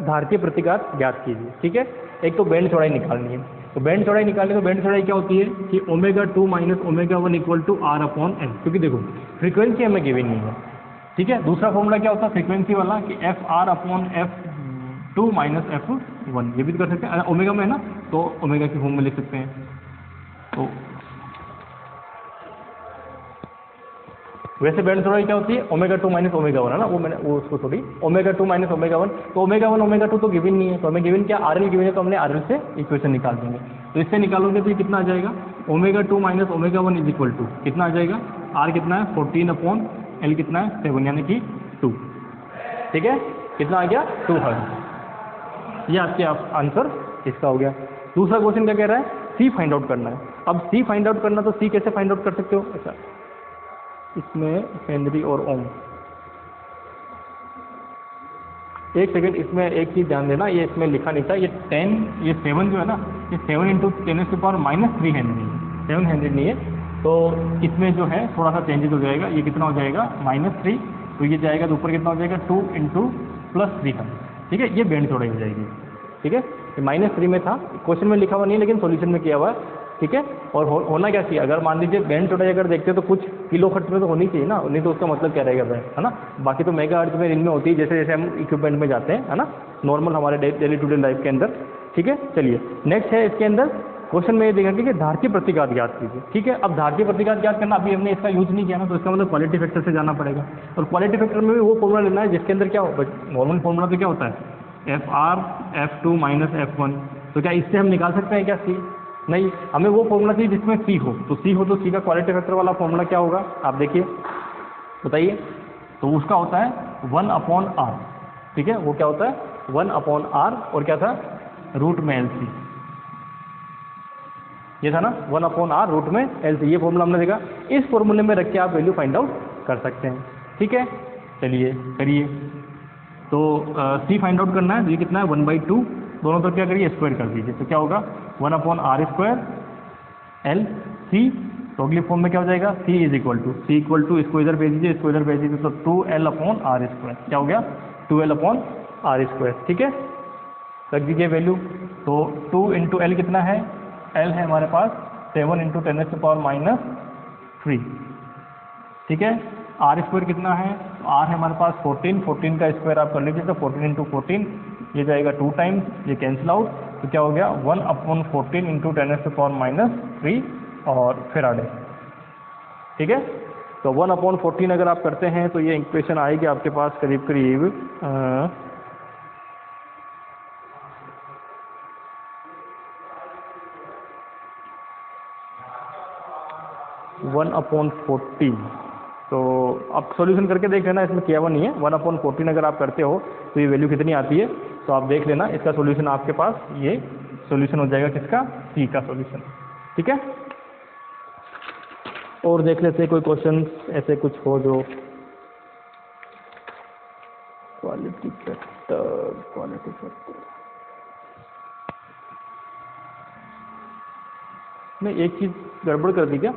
A: धारतीय प्रतिघात ज्ञात कीजिए। ठीक है, एक तो बैंड चौड़ाई निकालनी है, तो बैंड चौड़ाई निकालनी, तो बैंड चौड़ाई क्या होती है कि ω2 माइनस ω1 इक्वल टू R/L, क्योंकि देखो फ्रीक्वेंसी हमें गिवन नहीं है। ठीक है, दूसरा फॉर्मूला क्या होता है फ्रीक्वेंसी वाला कि FR/F2 माइनस F1, ये भी कर सकते हैं, ओमेगा में है ना, तो ओमेगा की फॉर्म में लिख सकते हैं। तो वैसे बैंड चौड़ाई क्या होती है ω2 माइनस ω1 है ना, वो उसको थोड़ी ω2 माइनस ω1, तो ω1 ω2 तो गिवन नहीं है, तो हमें गिवन क्या RL गिवन है, तो हमने RL से इक्वेशन निकाल देंगे। तो इससे निकालोगे तो ये कितना आ जाएगा ω2 माइनस ω1 इज इक्वल टू कितना आ जाएगा, R कितना है 14/L कितना है 7 यानी कि 2। ठीक है, कितना आ गया 2 हर्ट्ज। ये आपके आंसर इसका हो गया। दूसरा क्वेश्चन क्या कह रहा है C फाइंड आउट करना है। अब C फाइंड आउट करना, तो C कैसे फाइंड आउट कर सकते हो, अच्छा इसमें हेनरी और ओम, एक सेकंड इसमें एक चीज़ ध्यान देना, ये इसमें लिखा नहीं था, ये 7 जो है ना, ये 7 × 10⁻³ हेनरी, 7 हेनरी नहीं है, तो इसमें जो है थोड़ा सा चेंजेस हो जाएगा, ये कितना हो जाएगा -3, तो ये जाएगा तो ऊपर कितना हो जाएगा 2 × +3 का। ठीक है, ये बैंड चौड़ाई हो जाएगी। ठीक है, ये -3 में था, क्वेश्चन में लिखा हुआ नहीं है लेकिन सॉल्यूशन में किया हुआ है। ठीक है, और होना क्या चाहिए, अगर मान लीजिए बैंड चौड़ाई अगर देखते हो तो कुछ किलो खर्च में तो होनी चाहिए ना, नहीं तो उसका मतलब क्या रहेगा है ना। बाकी तो मेगा हर्ट्ज में इनमें होती है, जैसे जैसे हम इक्विपमेंट में जाते हैं है ना, नॉर्मल हमारे डेली टू डे लाइफ के अंदर। ठीक है, चलिए नेक्स्ट है इसके अंदर क्वेश्चन में ये देखा कि धारतीय प्रतिघात ज्ञात कीजिए। ठीक है, अब धारतीय प्रतिघात ज्ञात करना, अभी हमने इसका यूज नहीं किया ना, तो इसका मतलब क्वालिटी फैक्टर से जाना पड़ेगा, और क्वालिटी फैक्टर में भी वो फॉर्मूला लेना है जिसके अंदर क्या हो, नॉर्मल फॉर्मूला तो क्या होता है FR/F2 माइनस F1, तो क्या इससे हम निकाल सकते हैं क्या C? नहीं, हमें वो फॉर्मूला चाहिए जिसमें C हो, तो C हो तो C का क्वालिटी फैक्टर वाला फॉर्मूला क्या होगा, आप देखिए बताइए, तो उसका होता है 1/R। ठीक है, वो क्या होता है 1/R, और क्या था √LC, ये था ना 1/R √LC, ये फॉर्मूला हमने देखा, इस फॉर्मूले में रख के आप वैल्यू फाइंड आउट कर सकते हैं। ठीक है, चलिए करिए, तो C फाइंड आउट करना है, तो ये कितना है 1/2, दोनों तरफ क्या करिए स्क्वायर कर दीजिए, तो क्या होगा 1/R² LC, तो अगली फॉर्म में क्या हो जाएगा C इक्वल टू इसको इधर भेज दीजिए, इसको इधर भेज दीजिए, तो 2L/R², क्या हो गया 2L/R²। ठीक है, रख दीजिए वैल्यू, तो 2 × L कितना है, L है हमारे पास 7 × 10⁻³ ठीक है, R² कितना है, R है हमारे पास 14 का स्क्वायर आप कर लीजिए, तो 14 × 14 ये जाएगा 2 टाइम्स, ये कैंसिल आउट, तो क्या हो गया 1/14 × 10⁻³ और फैराडे। ठीक है, तो 1/14 अगर आप करते हैं तो ये इक्वेशन आएगी आपके पास करीब करीब 1/14, तो आप सॉल्यूशन करके देख लेना, इसमें किया हुआ नहीं है। 1/14 अगर आप करते हो तो ये वैल्यू कितनी आती है, तो आप देख लेना, इसका सॉल्यूशन आपके पास ये सॉल्यूशन हो जाएगा, किसका C का सॉल्यूशन। ठीक है, और देख लेते हैं कोई क्वेश्चन ऐसे कुछ हो जो क्वालिटी फैक्टर नहीं, एक चीज़ गड़बड़ कर दी क्या,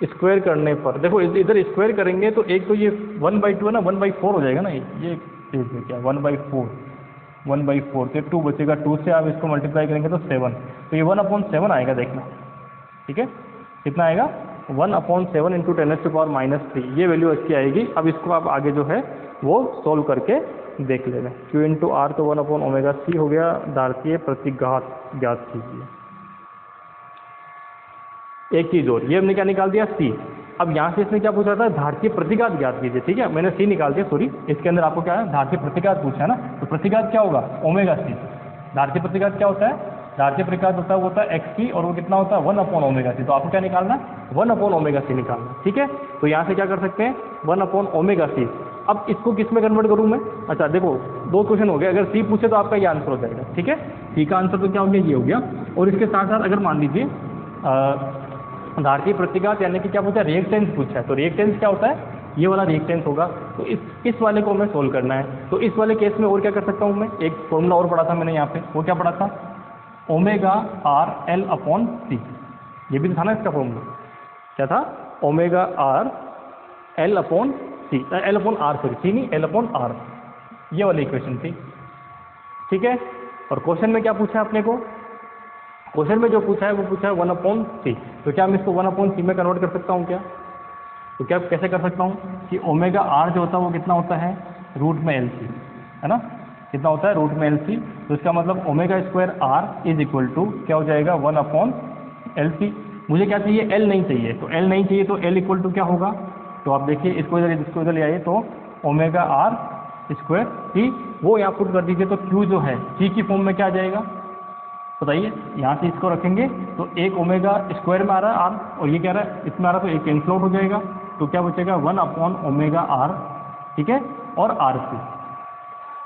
A: स्क्वायर करने पर देखो इधर स्क्वायर करेंगे तो एक तो ये 1/2 है ना, 1/4 हो जाएगा ना, ये क्या 1/4 तो 2 बचेगा, 2 से आप इसको मल्टीप्लाई करेंगे तो 7, तो ये 1/7 आएगा देखना। ठीक है, कितना आएगा 1/7 × 10⁻³ ये वैल्यू अच्छी आएगी। अब इसको आप आगे जो है वो सोल्व करके देख लेना। Q × R तो 1/ωc हो गया, धारतीय प्रतिघात ज्ञात कीजिए। एक चीज़ और, ये हमने क्या निकाल दिया C। अब यहाँ से इसने क्या पूछा था, धारतीय प्रतिघात ज्ञात कीजिए। ठीक है, मैंने C निकाल दिया, सॉरी, इसके अंदर आपको क्या है धारतीय प्रतिघात पूछा है ना, तो प्रतिघात क्या होगा ω/c। धारतीय प्रतिघात क्या होता है, धारतीय प्रतिघात होता है xc, और वो कितना होता है 1/ωc, तो आपको क्या निकालना है 1/ωc निकालना। ठीक है, तो यहाँ से क्या कर सकते हैं 1/ωc। अब इसको किस में कन्वर्ट करूँ मैं, अच्छा देखो 2 क्वेश्चन हो गए, अगर C पूछे तो आपका ये आंसर हो जाएगा। ठीक है, C का आंसर तो क्या हो गया, ये हो गया। और इसके साथ साथ अगर मान लीजिए धारतीय प्रतिघात यानी कि क्या पूछा, रिएक्टेंस पूछा है, तो रिएक्टेंस क्या होता है, ये वाला रिएक्टेंस होगा, तो इस वाले को हमें सोल्व करना है। तो इस वाले केस में और क्या कर सकता हूँ मैं, एक फॉर्मूला और पढ़ा था मैंने यहाँ पे, वो क्या पढ़ा था ω/L/C, ये भी तो था ना इसका फॉर्मूला, क्या था ω/L/C, L/R, सॉरी C नहीं L/R, ये वाली इक्वेशन थी, ठीक है। और क्वेश्चन में क्या पूछा है अपने को, क्वेश्चन में जो पूछा है वो पूछा है 1/c। तो क्या मैं इसको 1/c में कन्वर्ट कर सकता हूँ क्या? तो क्या कैसे कर सकता हूँ कि ओमेगा आर जो होता है वो कितना होता है, रूट में एल सी, है ना, कितना होता है रूट में एल सी। तो इसका मतलब omega square R is equal to क्या हो जाएगा 1/LC। मुझे क्या चाहिए, एल नहीं चाहिए, तो एल नहीं चाहिए तो एल इक्वल टू क्या होगा, तो आप देखिए इसको इधर ले आइए, तो ओमेगा आर स्क्वायर सी, वो यहाँ पुट कर दीजिए, तो क्यू जो है सी की फॉर्म में क्या आ जाएगा बताइए। यहाँ से इसको रखेंगे तो एक ओमेगा स्क्वायर में आ रहा है आर, और ये क्या रहा है इसमें आ रहा है, तो एक कैंसिल आउट हो जाएगा, तो क्या बचेगा 1/ओमेगा आर, ठीक है, और आर सी,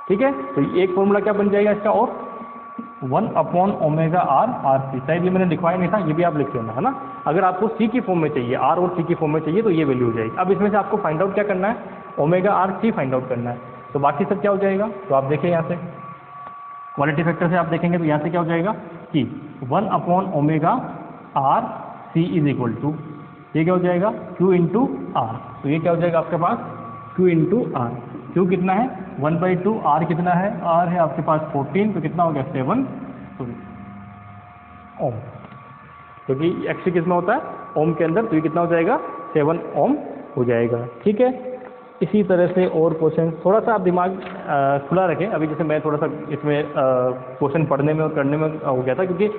A: ठीक है। तो एक फॉर्मूला क्या बन जाएगा इसका, और 1/ओमेगा आर सी। शायद ये मैंने लिखवाया नहीं था, ये भी आप लिख लेना, है ना। अगर आपको सी की फॉर्म में चाहिए, आर और सी की फॉर्म में चाहिए, तो ये वैल्यू हो जाएगी। अब इसमें से आपको फाइंड आउट क्या करना है, omega R C find out करना है, तो बाकी सब क्या हो जाएगा, तो आप देखिए यहाँ से क्वालिटी फैक्टर से आप देखेंगे तो यहाँ से क्या हो जाएगा कि 1/ओमेगा R C is equal to, ये क्या हो जाएगा Q इंटू आर। तो ये क्या हो जाएगा आपके पास Q इंटू आर। Q कितना है 1/2, आर कितना है, आर है आपके पास 14, तो कितना हो गया 7 ओम, क्योंकि एक्स किस में होता है ओम के अंदर, तो ये कितना हो जाएगा 7 ओम हो जाएगा, ठीक है। इसी तरह से और क्वेश्चन थोड़ा सा आप दिमाग खुला रखें। अभी जैसे मैं थोड़ा सा इसमें क्वेश्चन पढ़ने में और करने में हो गया था, क्योंकि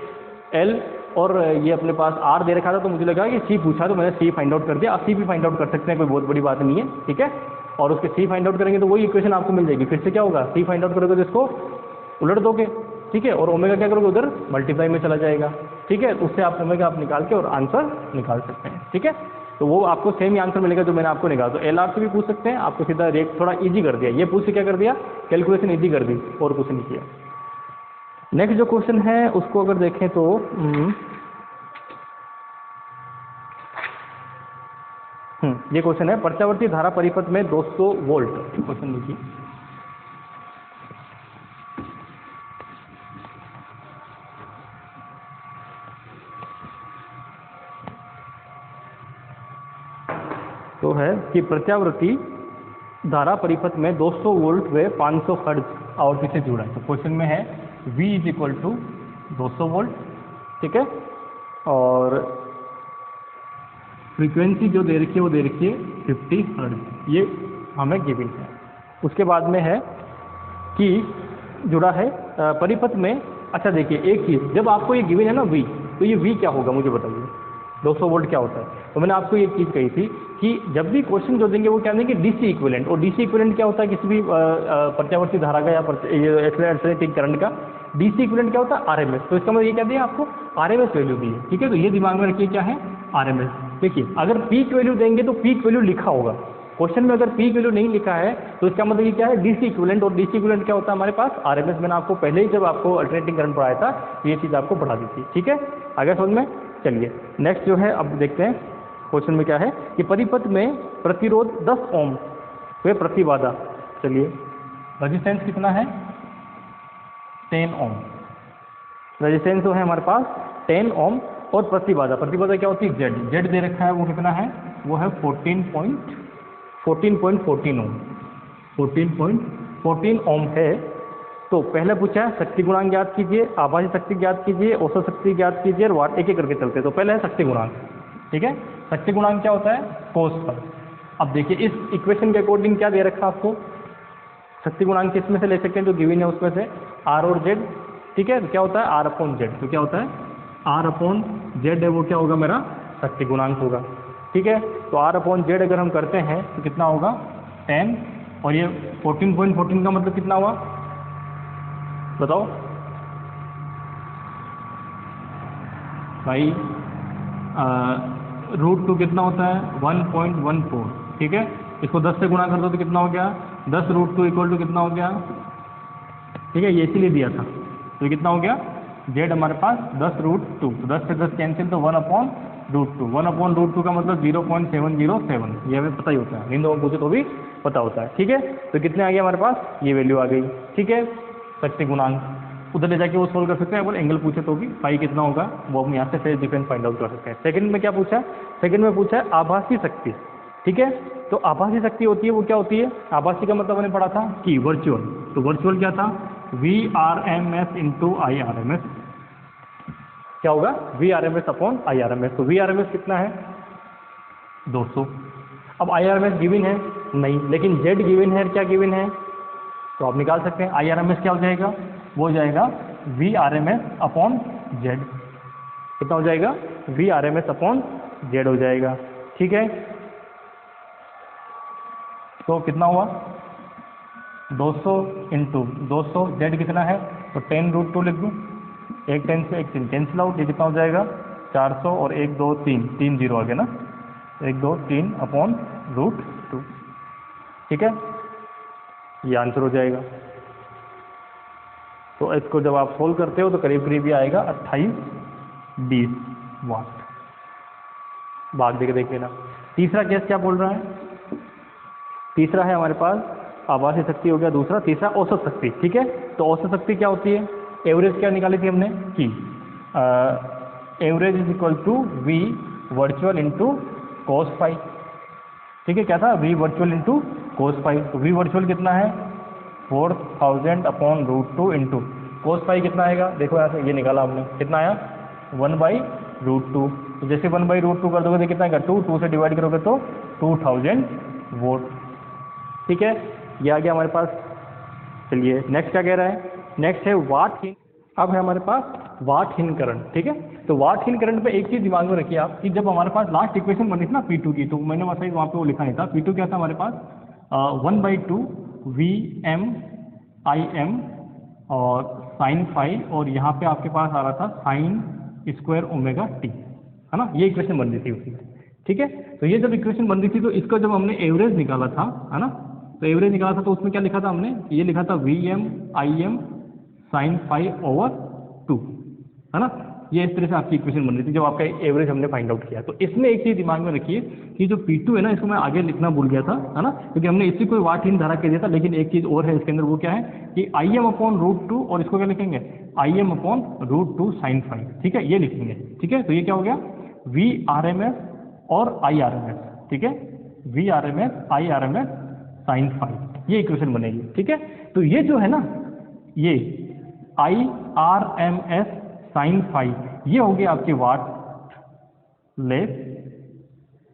A: एल और ये अपने पास आर दे रखा था, तो मुझे लगा कि सी पूछा, तो मैंने सी फाइंड आउट कर दिया। आप सी भी फाइंड आउट कर सकते हैं, कोई बहुत बड़ी बात नहीं है, ठीक है। और उसके सी फाइंड आउट करेंगे तो वही इक्वेशन आपको मिल जाएगी। फिर से क्या होगा, सी फाइंड आउट करोगे तो इसको उलट दोगे, ठीक है, और ओमेगा क्या करोगे उधर मल्टीप्लाई में चला जाएगा, ठीक है। उससे आप ओमेगा आप निकाल के और आंसर निकाल सकते हैं, ठीक है। तो वो आपको सेम ही आंसर मिलेगा जो मैंने आपको निकाला। तो एल आर से भी पूछ सकते हैं, आपको सीधा रेट थोड़ा इजी कर दिया, ये पूछ के क्या कर दिया कैलकुलेशन इजी कर दी, और कुछ नहीं किया। नेक्स्ट जो क्वेश्चन है उसको अगर देखें तो ये क्वेश्चन है प्रत्यावर्ती धारा परिपथ में 200 वोल्ट। क्वेश्चन देखिए, तो है कि प्रत्यावर्ती धारा परिपथ में 200 वोल्ट व 500 हर्ट्ज आवृत्ति से जुड़ा है। तो क्वेश्चन में है V is equal to 200 volt, ठीक है, और फ्रीक्वेंसी जो दे रखी है वो दे रखी है 50 हर्ट्ज, ये हमें गिवन है। उसके बाद में है कि जुड़ा है परिपथ में। अच्छा देखिए एक चीज़, जब आपको ये गिवन है ना V, तो ये V क्या होगा मुझे बताइए, 200 वोल्ट क्या होता है। तो मैंने आपको एक चीज़ कही थी कि जब भी क्वेश्चन जो देंगे वो क्या देंगे डीसी इक्विवेलेंट, और डीसी इक्विवेलेंट क्या होता है किसी भी प्रत्यावर्ती धारा का या एक्सेलरेटिंग करंट का डीसी इक्विवेलेंट क्या होता है आरएमएस। तो इसका मतलब ये क्या दिया आपको आरएमएस वैल्यू दी है, ठीक है। तो ये दिमाग में रखिए क्या है आरएमएस। देखिए अगर पीक वैल्यू देंगे तो पीक वैल्यू लिखा होगा क्वेश्चन में, अगर पीक वैल्यू नहीं लिखा है तो इसका मतलब ये क्या है डीसी इक्विवेलेंट, और डीसी इक्विवेलेंट क्या होता है हमारे पास आरएमएस। मैंने आपको पहले ही जब आपको अल्टरनेटिंग करंट पढ़ाया था तो ये चीज़ आपको पढ़ा दी थी, ठीक है। आगे समझ में। चलिए नेक्स्ट जो है अब देखते हैं क्वेश्चन में क्या है कि परिपथ में प्रतिरोध 10 ओम वे प्रतिबाधा, चलिए रेजिस्टेंस कितना है 10 ओम, रेजिस्टेंस जो है हमारे पास 10 ओम, और प्रतिबाधा क्या होती है जेड दे रखा है वो कितना है, वो है 14.14 ओम है। तो पहले पूछा है शक्ति गुणांक ज्ञात कीजिए, आभासी शक्ति ज्ञात कीजिए, औसत शक्ति ज्ञात कीजिए, और वाट, एक एक करके चलते हैं। तो पहले है शक्ति गुणांक, ठीक है। शक्ति गुणांक क्या होता है कोस पर। अब देखिए इस इक्वेशन के अकॉर्डिंग क्या दे रखा है आपको, शक्ति गुणांक किसमें से ले सकते हैं जो गिवन है उसमें से आर और जेड, ठीक है। तो क्या होता है आर अपॉन जेड, तो क्या होता है आर अपॉन जेड है वो क्या होगा मेरा शक्ति गुणांक होगा, ठीक है। तो आर अपॉन जेड अगर हम करते हैं तो कितना होगा 10, और ये 14.14 का मतलब कितना हुआ बताओ भाई, √2 कितना होता है 1.14, ठीक है। इसको 10 से गुणा कर दो तो कितना हो गया 10 √2 इक्वल टू कितना हो गया, ठीक है, ये इसीलिए दिया था। तो ये कितना हो गया जेड हमारे पास 10 √2, तो 10 से 10 कैंसिल, तो 1/√2, 1/√2 का मतलब 0.707, ये हमें पता ही होता है, इन लोगों को पूछे तो भी पता होता है, ठीक है। तो कितने आ गया हमारे पास, ये वैल्यू आ गई, ठीक है। शक्ति गुणांक उधर ले जाके वो सोल्व कर सकते हैं, अगर एंगल पूछे तो भी पाई कितना होगा वो हम यहाँ से फेज डिफरेंस फाइंड आउट कर सकते हैं। सेकंड में क्या पूछा है, सेकंड में पूछा है आभासी शक्ति, ठीक है। तो आभासी शक्ति होती है वो क्या होती है, आभासी का मतलब मैंने पढ़ा था कि वर्चुअल, तो वर्चुअल क्या था, VRMS इंटू IRMS, क्या होगा VRMS अपॉन IRMS। तो VRMS कितना है 200। अब IRMS गिवन है नहीं, लेकिन Z गिवन है, क्या गिवन है, तो आप निकाल सकते हैं IRMS क्या हो जाएगा, वो हो जाएगा VRMS अपॉन Z। कितना हो जाएगा, VRMS अपॉन Z हो जाएगा। ठीक है, तो कितना हुआ 200 इंटू 200, Z कितना है, तो 10√2 लिख दूँ, एक 10 से एक 3 कैंसिल आउट, ये कितना हो जाएगा 400 और 1 2 3 3 जीरो आ गया ना, 1 2 3 अपॉन √2। ठीक है, ये आंसर हो जाएगा। तो इसको जब आप सोल्व करते हो तो करीब करीब ये आएगा 28-20 वाट। भाग देके देख लेना। तीसरा केस क्या बोल रहा है, तीसरा है हमारे पास आभासी शक्ति हो गया दूसरा, तीसरा औसत शक्ति। ठीक है, तो औसत शक्ति क्या होती है, एवरेज क्या निकाली थी हमने कि average is equal to V virtual into cos phi. ठीक है, क्या था V virtual into cos phi. तो V वर्चुअल कितना है 4000 अपॉन √2 इंटू cos फाई कितना आएगा, देखो यहाँ से ये निकाला हमने, कितना आया 1/√2। तो जैसे 1/√2 कर दोगे तो कितना आएगा 2 से डिवाइड करोगे तो 2000 वोल्ट। ठीक है, ये आ गया हमारे पास। चलिए नेक्स्ट क्या कह रहा है, नेक्स्ट है वाटहीन। अब है हमारे पास वाटहीन करंट। ठीक है, तो वाटहीन करंट पे एक चीज़ दिमाग में रखिए आप कि जब हमारे पास लास्ट इक्वेशन बनी थी ना P2 की, तो मैंने वैसे वहाँ पे वो लिखा नहीं था। P2 क्या था हमारे पास 1/2 VM IM और साइन फाई, और यहाँ पे आपके पास आ रहा था साइन स्क्वायर ओमेगा टी, है ना, ये इक्वेशन बन रही थी उसी। ठीक है, तो ये जब इक्वेशन बन रही थी तो इसका जब हमने एवरेज निकाला था, है ना, तो एवरेज निकाला था तो उसमें क्या लिखा था हमने, ये लिखा था VM IM sine phi over 2, है ना, ये इस तरह से आपकी इक्वेशन बन रही थी जब आपका एवरेज हमने फाइंड आउट किया। तो इसमें एक चीज़ दिमाग में रखिए कि जो P2 है ना, इसको मैं आगे लिखना भूल गया था, है ना, क्योंकि हमने इसी को वाटहीन धारा कह दिया था, लेकिन एक चीज़ और है इसके अंदर, वो क्या है कि IM अपॉन √2 और इसको क्या लिखेंगे IM अपॉन √2 साइन फाई। ठीक है, ये लिखेंगे। ठीक है, तो ये क्या हो गया VRMS और IRMS। ठीक है, VRMS IRMS साइन फाई, ये इक्वेशन बनेगी। ठीक है, तो ये जो है ना, ये IRMS साइन फाई, ये हो गया आपके वाट लेस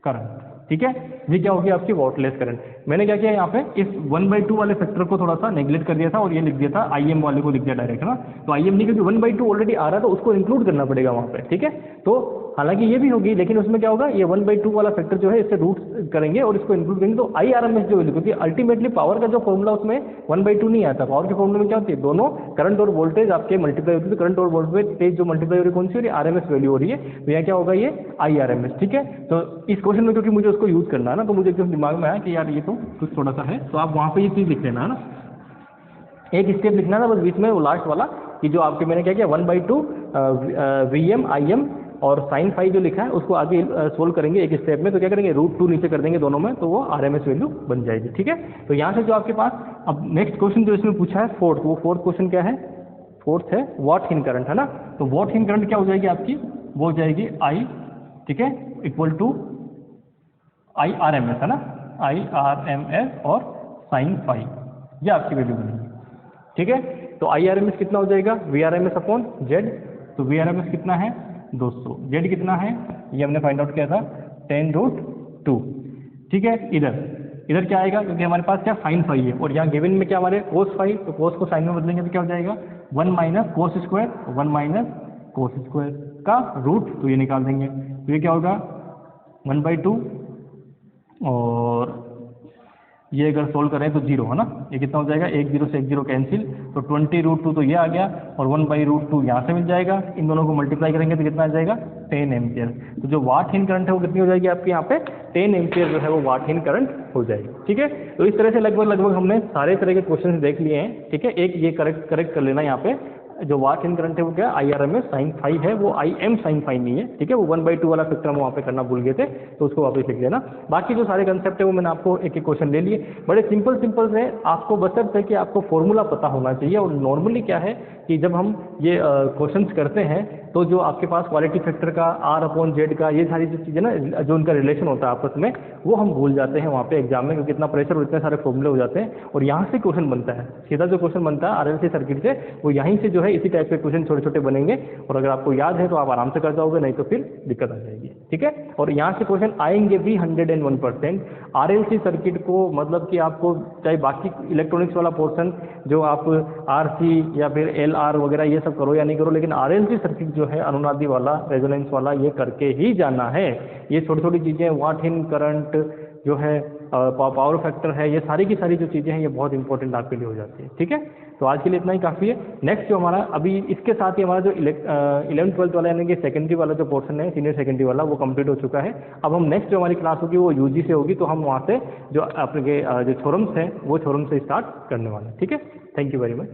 A: करंट। ठीक है, ये क्या हो गया आपकी वाट लेस करंट। मैंने क्या किया यहाँ पे इस 1/2 वाले फैक्टर को थोड़ा सा नेग्लेक्ट कर दिया था और ये लिख दिया था IM वाले को लिख दिया डायरेक्ट, है ना। तो IM नहीं, क्योंकि 1/2 ऑलरेडी आ रहा था, उसको इंक्लूड करना पड़ेगा वहाँ पे। ठीक है, तो हालांकि ये भी होगी, लेकिन उसमें क्या होगा, ये 1/2 वाला फैक्टर जो है इससे रूट करेंगे और इसको इंक्लूड करेंगे, तो IRMS जो है, क्योंकि अल्टीमेटली पावर का जो फॉर्मूला उसमें 1/2 नहीं आता। पावर के फॉर्मूले में क्या होती है, दोनों करंट और वोल्टेज आपके मल्टीप्लाई होती है, तो करंट और वोल्टेज जो मल्टीप्लाई हो रही है कौन सी हो रही है, RMS वैल्यू हो रही है, तो यहाँ क्या होगा ये IRMS। ठीक है, तो इस क्वेश्चन में क्योंकि मुझे उसको यूज करना है ना, तो मुझे एकदम दिमाग में आया कि यार ये तो कुछ थोड़ा सा है, तो आप वहाँ पे ये चीज़ लिख लेना, है ना, एक स्टेप लिखना था बस बीच में, वो लास्ट वाला कि जो आपके मैंने क्या किया 1/2 VM IM और साइन फाई जो लिखा है उसको आगे सोल्व करेंगे एक स्टेप में, तो क्या करेंगे √2 नीचे कर देंगे दोनों में, तो वो RMS वैल्यू बन जाएगी। ठीक है, तो यहाँ से जो आपके पास अब नेक्स्ट क्वेश्चन जो इसमें पूछा है फोर्थ, वो फोर्थ क्वेश्चन क्या है, फोर्थ है वाटहीन करंट, है ना। तो वाटहीन करंट क्या हो जाएगी आपकी, वो हो जाएगी I, ठीक है, इक्वल टू IRMS, है ना, IRMS और साइन फाई, ये आपकी वैल्यू बनेगी। ठीक है, तो IRMS कितना हो जाएगा VRMS अपॉन Z। तो VRMS कितना है 200, Z कितना है ये हमने फाइंड आउट किया था 10√2। ठीक है, इधर क्या आएगा, क्योंकि हमारे पास क्या साइन फाई है और यहाँ गिवन में क्या हमारे कोस फाई, तो कोस को साइन में बदलेंगे तो क्या हो जाएगा 1 minus cos square, 1 minus cos square का रूट, तो ये निकाल देंगे, तो ये क्या होगा 1/2 और ये अगर सोल्व करें तो 0, है ना, ये कितना हो जाएगा 1 0 से 1 0 कैंसिल, तो 20√2 तो ये आ गया और 1/√2 यहाँ से मिल जाएगा, इन दोनों को मल्टीप्लाई करेंगे तो कितना आ जाएगा 10 एम्पियर। तो जो वाटहीन करंट है वो कितनी हो जाएगी आपके यहाँ पे 10 एम्पियर जो है वो वाटहीन करंट हो जाएगी। ठीक है, तो इस तरह से लगभग हमने सारे तरह के क्वेश्चन देख लिए हैं। ठीक है, एक ये करेक्ट कर लेना, यहाँ पे जो वाटहीन करंट है वो क्या IRMS साइन फाई है, वो IM साइन फाई नहीं है। ठीक है, वो 1/2 वाला फैक्टर हम वहाँ पे करना भूल गए थे, तो उसको वापस लिख लेना। बाकी जो सारे कंसेप्ट है वो मैंने आपको एक एक क्वेश्चन ले लिए, बड़े सिंपल से, आपको बस है कि आपको फॉर्मूला पता होना चाहिए। और नॉर्मली क्या है कि जब हम ये क्वेश्चंस करते हैं तो जो आपके पास क्वालिटी फैक्टर का R/Z का ये सारी जो चीज़ें ना जो उनका रिलेशन होता है आपस में, वो हम भूल जाते हैं वहाँ पे एग्जाम में, क्योंकि इतना प्रेशर और इतने सारे फॉर्मूले हो जाते हैं। और यहाँ से क्वेश्चन बनता है, सीधा जो क्वेश्चन बनता है RLC सर्किट से, वो यहीं से जो है इसी टाइप के क्वेश्चन छोटे छोटे बनेंगे। और अगर आपको याद है तो आप आराम से कर जाओगे, नहीं तो फिर दिक्कत आ जाएगी। ठीक है, और यहाँ से क्वेश्चन आएंगे भी 101%। RLC सर्किट को मतलब कि आपको चाहे बाकी इलेक्ट्रॉनिक्स वाला पोर्शन जो आप RC या फिर LR वगैरह ये सब करो या नहीं करो, लेकिन RLC सर्किट जो है अनुनादी वाला, रेजोनेंस वाला, ये करके ही जाना है। ये छोटी छोटी चीज़ें, वाट इन करंट जो है, पावर फैक्टर है, ये सारी की सारी जो चीज़ें हैं ये बहुत इंपॉर्टेंट आपके लिए हो जाती है। ठीक है, तो आज के लिए इतना ही काफ़ी है। नेक्स्ट जो हमारा अभी इसके साथ ही हमारा जो 11th-12th वाला यानी कि सेकेंडरी वाला जो पोर्शन है, सीनियर सेकेंडरी वाला, वो कंप्लीट हो चुका है। अब हम नेक्स्ट जो हमारी क्लास होगी वो UG से होगी, तो हम वहाँ से जो अपने जो थ्योरम्स हैं वो थ्योरम से स्टार्ट करने वाले हैं। ठीक है, थैंक यू वेरी मच।